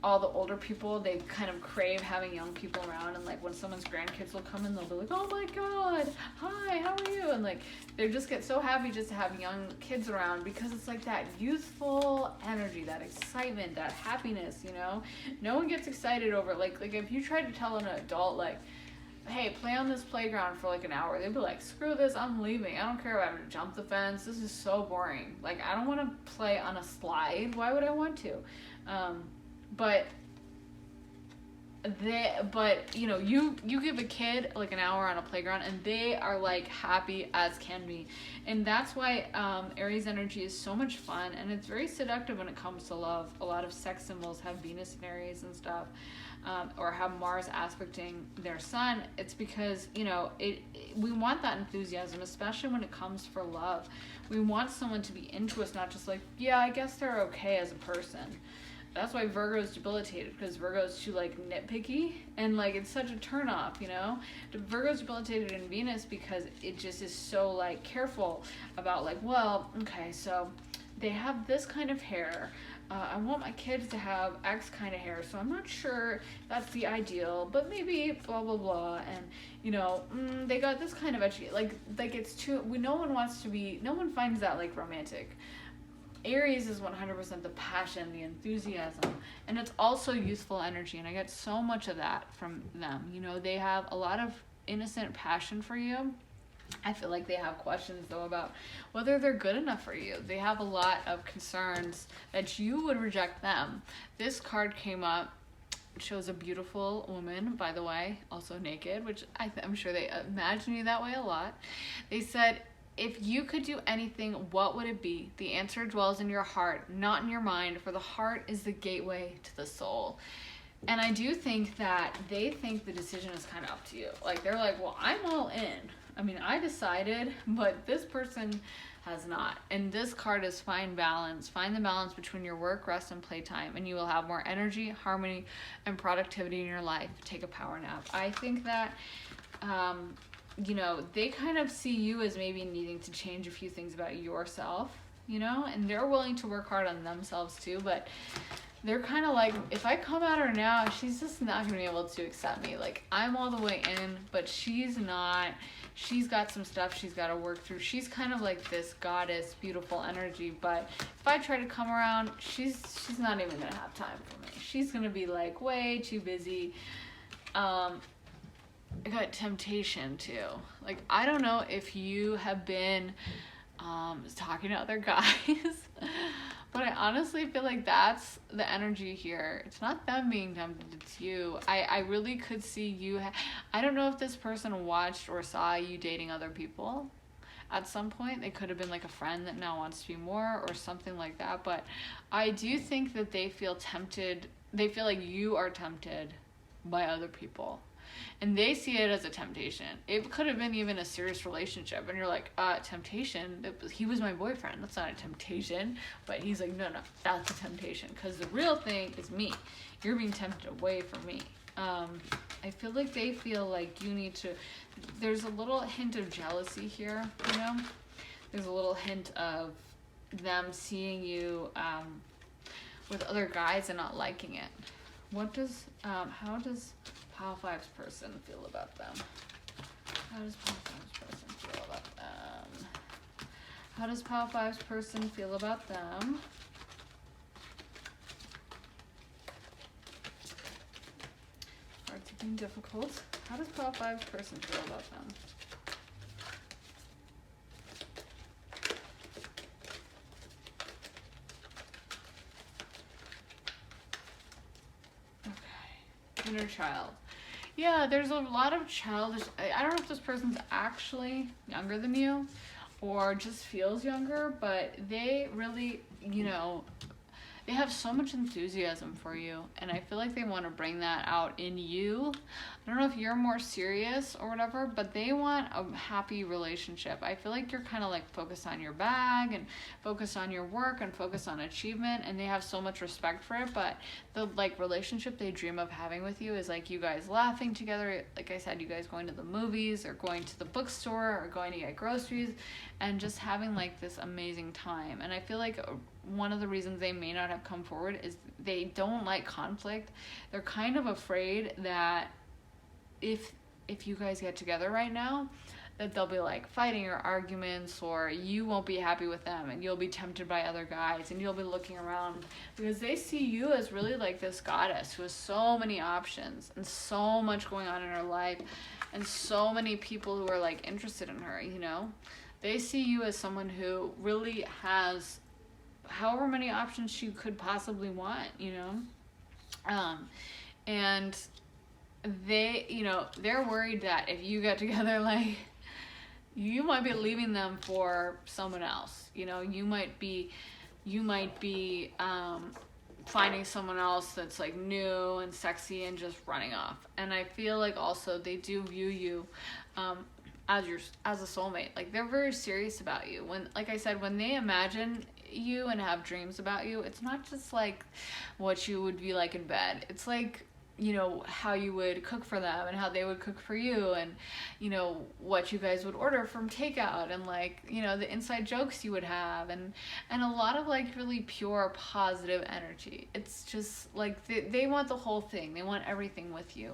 older people, they kind of crave having young people around, and like when someone's grandkids will come in, they'll be like, oh my god, hi, how are you? And like they just get so happy just to have young kids around, because it's like that youthful energy, that excitement, that happiness, you know. No one gets excited over like if you try to tell an adult like, hey, play on this playground for like an hour, they'd be like, screw this, I'm leaving. I don't care if I have to jump the fence. This is so boring. Like, I don't want to play on a slide. Why would I want to? But you know, you give a kid like an hour on a playground and they are like happy as can be. And that's why Aries energy is so much fun, and it's very seductive when it comes to love. A lot of sex symbols have Venus in Aries and stuff, or have Mars aspecting their sun. It's because, you know, we want that enthusiasm, especially when it comes for love. We want someone to be into us, not just like, yeah, I guess they're okay as a person. That's why Virgo's debilitated, because Virgo's too like nitpicky, and like it's such a turnoff, you know. Virgo's debilitated in Venus because it just is so like careful about like, well, okay, so they have this kind of hair. I want my kids to have X kind of hair, so I'm not sure that's the ideal, but maybe blah blah blah. And you know, they got this kind of edgy, like it's too. No one finds that like romantic. Aries is 100% the passion, the enthusiasm, and it's also youthful energy, and I get so much of that from them. You know, they have a lot of innocent passion for you. I feel like they have questions, though, about whether they're good enough for you. They have a lot of concerns that you would reject them. This card came up. It shows a beautiful woman, by the way, also naked, which I'm sure they imagine you that way a lot. They said, if you could do anything, what would it be? The answer dwells in your heart, not in your mind, for the heart is the gateway to the soul. And I do think that they think the decision is kind of up to you. Like, they're like, well, I'm all in. I mean, I decided, but this person has not. And this card is find balance. Find the balance between your work, rest, and playtime, and you will have more energy, harmony, and productivity in your life. Take a power nap. I think that you know, they kind of see you as maybe needing to change a few things about yourself, you know, and they're willing to work hard on themselves too, but they're kind of like, if I come at her now, she's just not going to be able to accept me. Like, I'm all the way in, but she's not. She's got some stuff she's got to work through. She's kind of like this goddess, beautiful energy, but if I try to come around, she's not even going to have time for me. She's going to be like way too busy. I got temptation too. Like, I don't know if you have been talking to other guys, but I honestly feel like that's the energy here. It's not them being tempted, it's you. I really could see you. I don't know if this person watched or saw you dating other people at some point. They could have been like a friend that now wants to be more or something like that, but I do think that they feel tempted. They feel like you are tempted by other people. And they see it as a temptation. It could have been even a serious relationship. And you're like, temptation? He was my boyfriend. That's not a temptation. But he's like, no, that's a temptation. Because the real thing is me. You're being tempted away from me. I feel like they feel like you need to, there's a little hint of jealousy here, you know? There's a little hint of them seeing you with other guys and not liking it. How does Pile 5's person feel about them? How does Pile 5's person feel about them? How does Pile 5's person feel about them? Cards are being difficult. How does Pile 5's person feel about them? Okay. Inner child. Yeah, there's a lot of childish. I don't know if this person's actually younger than you or just feels younger, but they really, you know, they have so much enthusiasm for you, and I feel like they want to bring that out in you. I don't know if you're more serious or whatever, but they want a happy relationship. I feel like you're kind of like focused on your bag and focused on your work and focused on achievement, and they have so much respect for it, but the like relationship they dream of having with you is like you guys laughing together, like I said, you guys going to the movies or going to the bookstore or going to get groceries and just having like this amazing time. And I feel like one of the reasons they may not have come forward is they don't like conflict. They're kind of afraid that if you guys get together right now, that they'll be like fighting or arguments, or you won't be happy with them and you'll be tempted by other guys and you'll be looking around, because they see you as really like this goddess who has so many options and so much going on in her life and so many people who are like interested in her, you know? They see you as someone who really has however many options she could possibly want, you know? And they, you know, they're worried that if you get together, like, you might be leaving them for someone else, you know? You might be finding someone else that's like new and sexy and just running off. And I feel like also they do view you as a soulmate. Like, they're very serious about you. When, like I said, when they imagine you and have dreams about you, it's not just like what you would be like in bed. It's like, you know, how you would cook for them and how they would cook for you, and, you know, what you guys would order from takeout, and like, you know, the inside jokes you would have, and a lot of like really pure positive energy. It's just like they want the whole thing. They want everything with you.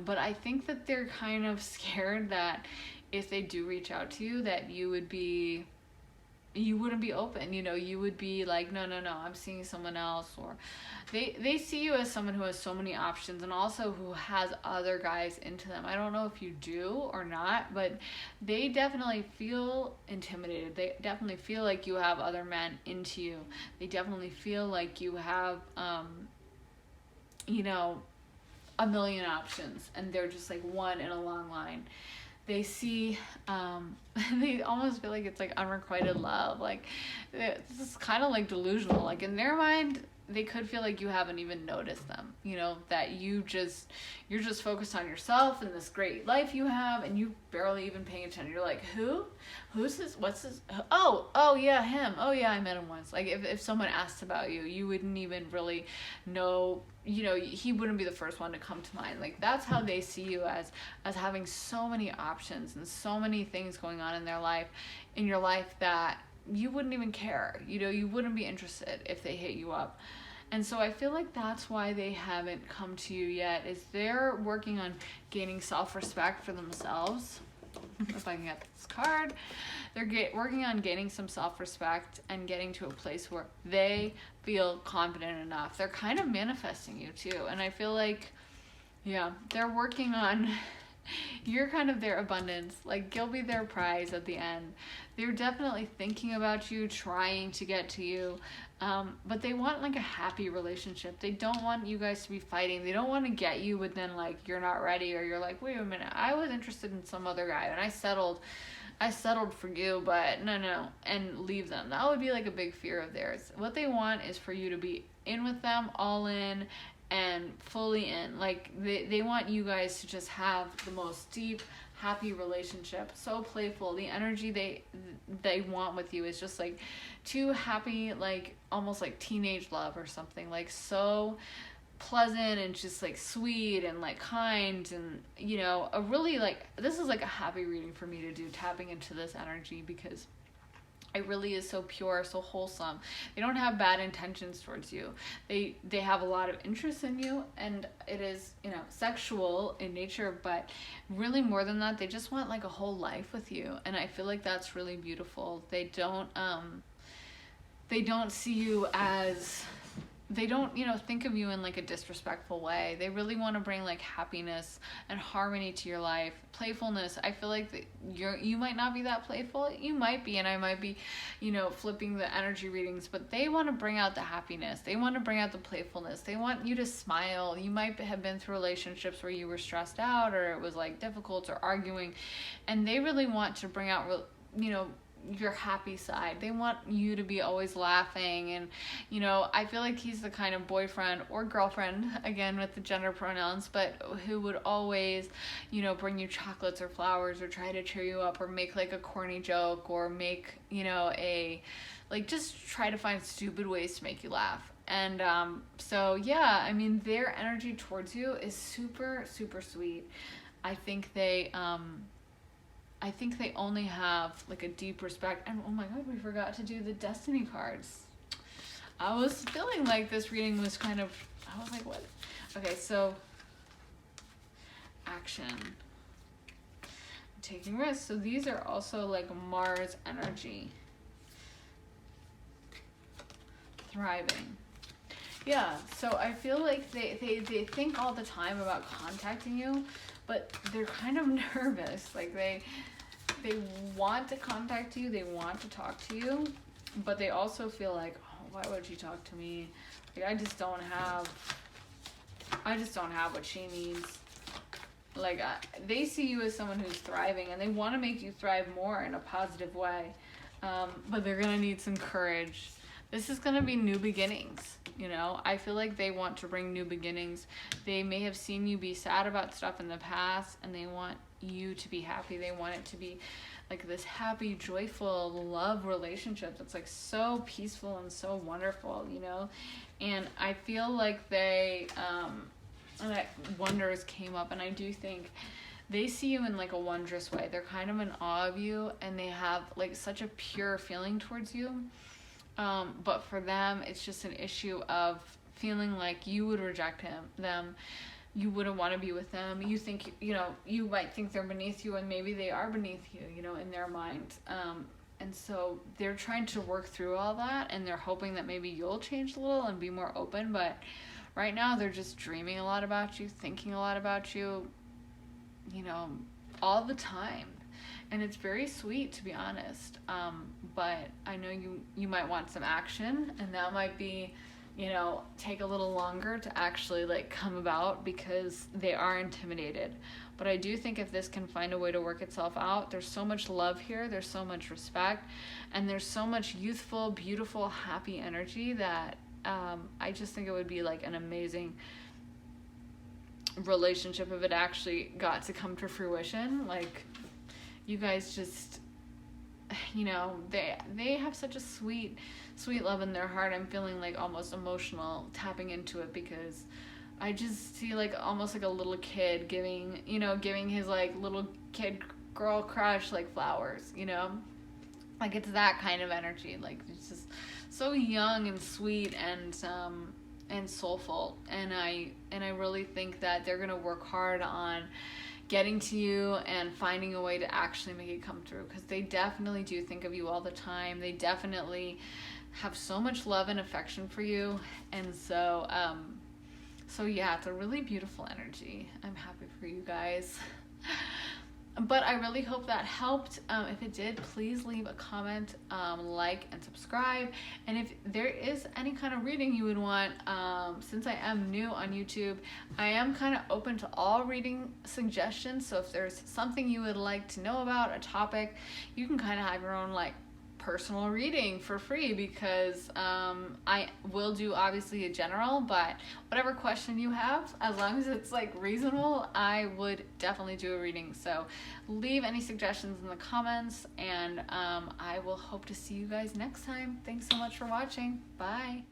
But I think that they're kind of scared that if they do reach out to you, that you wouldn't be open, you know, you would be like, no, I'm seeing someone else. Or they see you as someone who has so many options and also who has other guys into them. I don't know if you do or not, but they definitely feel intimidated. They definitely feel like you have other men into you. They definitely feel like you have, you know, a million options, and they're just like one in a long line. They see, they almost feel like it's like unrequited love. Like, this is kind of like delusional. Like, in their mind, they could feel like you haven't even noticed them, you know, that you're just focused on yourself and this great life you have, and you barely even paying attention. You're like, who's this? What's this? Oh yeah, him. Oh yeah, I met him once. Like, if someone asked about you, you wouldn't even really know, you know, he wouldn't be the first one to come to mind. Like, that's how they see you, as having so many options and so many things going on in your life that you wouldn't even care, you know, you wouldn't be interested if they hit you up. And so I feel like that's why they haven't come to you yet, is they're working on gaining self-respect for themselves. If I can get this card, they're working on gaining some self-respect and getting to a place where they feel confident enough. They're kind of manifesting you too, and I feel like, yeah, they're working on, you're kind of their abundance. Like, you'll be their prize at the end. They're definitely thinking about you, trying to get to you, but they want like a happy relationship. They don't want you guys to be fighting. They don't want to get you, but then like you're not ready, or you're like, wait a minute, I was interested in some other guy and I settled for you, but no, and leave them. That would be like a big fear of theirs. What they want is for you to be in with them, all in and fully in. Like, they want you guys to just have the most deep, happy relationship, so playful. The energy they want with you is just like too happy, like almost like teenage love or something, like so pleasant and just like sweet and like kind, and you know, a really like, this is like a happy reading for me to do, tapping into this energy, because it really is so pure, so wholesome. They don't have bad intentions towards you. They have a lot of interest in you, and it is, you know, sexual in nature, but really more than that, they just want like a whole life with you. And I feel like that's really beautiful. They don't see you as, they don't, you know, think of you in like a disrespectful way. They really want to bring like happiness and harmony to your life, playfulness. I feel like that you might not be that playful. You might be, and I might be, you know, flipping the energy readings, but they want to bring out the happiness. They want to bring out the playfulness. They want you to smile. You might have been through relationships where you were stressed out, or it was like difficult, or arguing, and they really want to bring out, you know, your happy side. They want you to be always laughing, and you know, I feel like he's the kind of boyfriend or girlfriend, again with the gender pronouns, but who would always, you know, bring you chocolates or flowers, or try to cheer you up, or make like a corny joke, or make, you know, just try to find stupid ways to make you laugh. And so yeah, I mean, their energy towards you is super, super sweet. I think they only have like a deep respect. And oh my god, we forgot to do the destiny cards. I was feeling like this reading was kind of, I was like, what? Okay, so action. Taking risks. So these are also like Mars energy. Thriving. Yeah, so I feel like they think all the time about contacting you, but they're kind of nervous. Like they want to contact you, they want to talk to you, but they also feel like, oh, why would she talk to me? Like I just don't have what she needs. Like they see you as someone who's thriving, and they want to make you thrive more in a positive way, but they're gonna need some courage. This is gonna be new beginnings. You know, I feel like they want to bring new beginnings. They may have seen you be sad about stuff in the past, and they want you to be happy. They want it to be like this happy, joyful love relationship that's like so peaceful and so wonderful, you know. And I feel like they wonders came up, and I do think they see you in like a wondrous way. They're kind of in awe of you, and they have like such a pure feeling towards you. But for them, it's just an issue of feeling like you would reject them. You wouldn't want to be with them. You think, you know, you might think they're beneath you, and maybe they are beneath you, you know, in their mind. And so they're trying to work through all that, and they're hoping that maybe you'll change a little and be more open. But right now, they're just dreaming a lot about you, thinking a lot about you, you know, all the time. And it's very sweet, to be honest. But I know you might want some action, and that might be, you know, take a little longer to actually like come about, because they are intimidated. But I do think if this can find a way to work itself out, there's so much love here, there's so much respect, and there's so much youthful, beautiful, happy energy that I just think it would be like an amazing relationship if it actually got to come to fruition. Like, you guys just, you know, they have such a sweet love in their heart. I'm feeling like almost emotional tapping into it, because I just see like almost like a little kid giving his like little kid girl crush like flowers, you know, like it's that kind of energy. Like it's just so young and sweet and soulful, and I really think that they're gonna work hard on getting to you and finding a way to actually make it come through, because they definitely do think of you all the time. They definitely have so much love and affection for you, and so yeah, it's a really beautiful energy. I'm happy for you guys. But I really hope that helped. If it did, please leave a comment, like, and subscribe. And if there is any kind of reading you would want, since I am new on YouTube, I am kind of open to all reading suggestions. So if there's something you would like to know about, a topic, you can kind of have your own like personal reading for free, because I will do obviously a general, but whatever question you have, as long as it's like reasonable, I would definitely do a reading. So leave any suggestions in the comments, and I will hope to see you guys next time. Thanks so much for watching. Bye.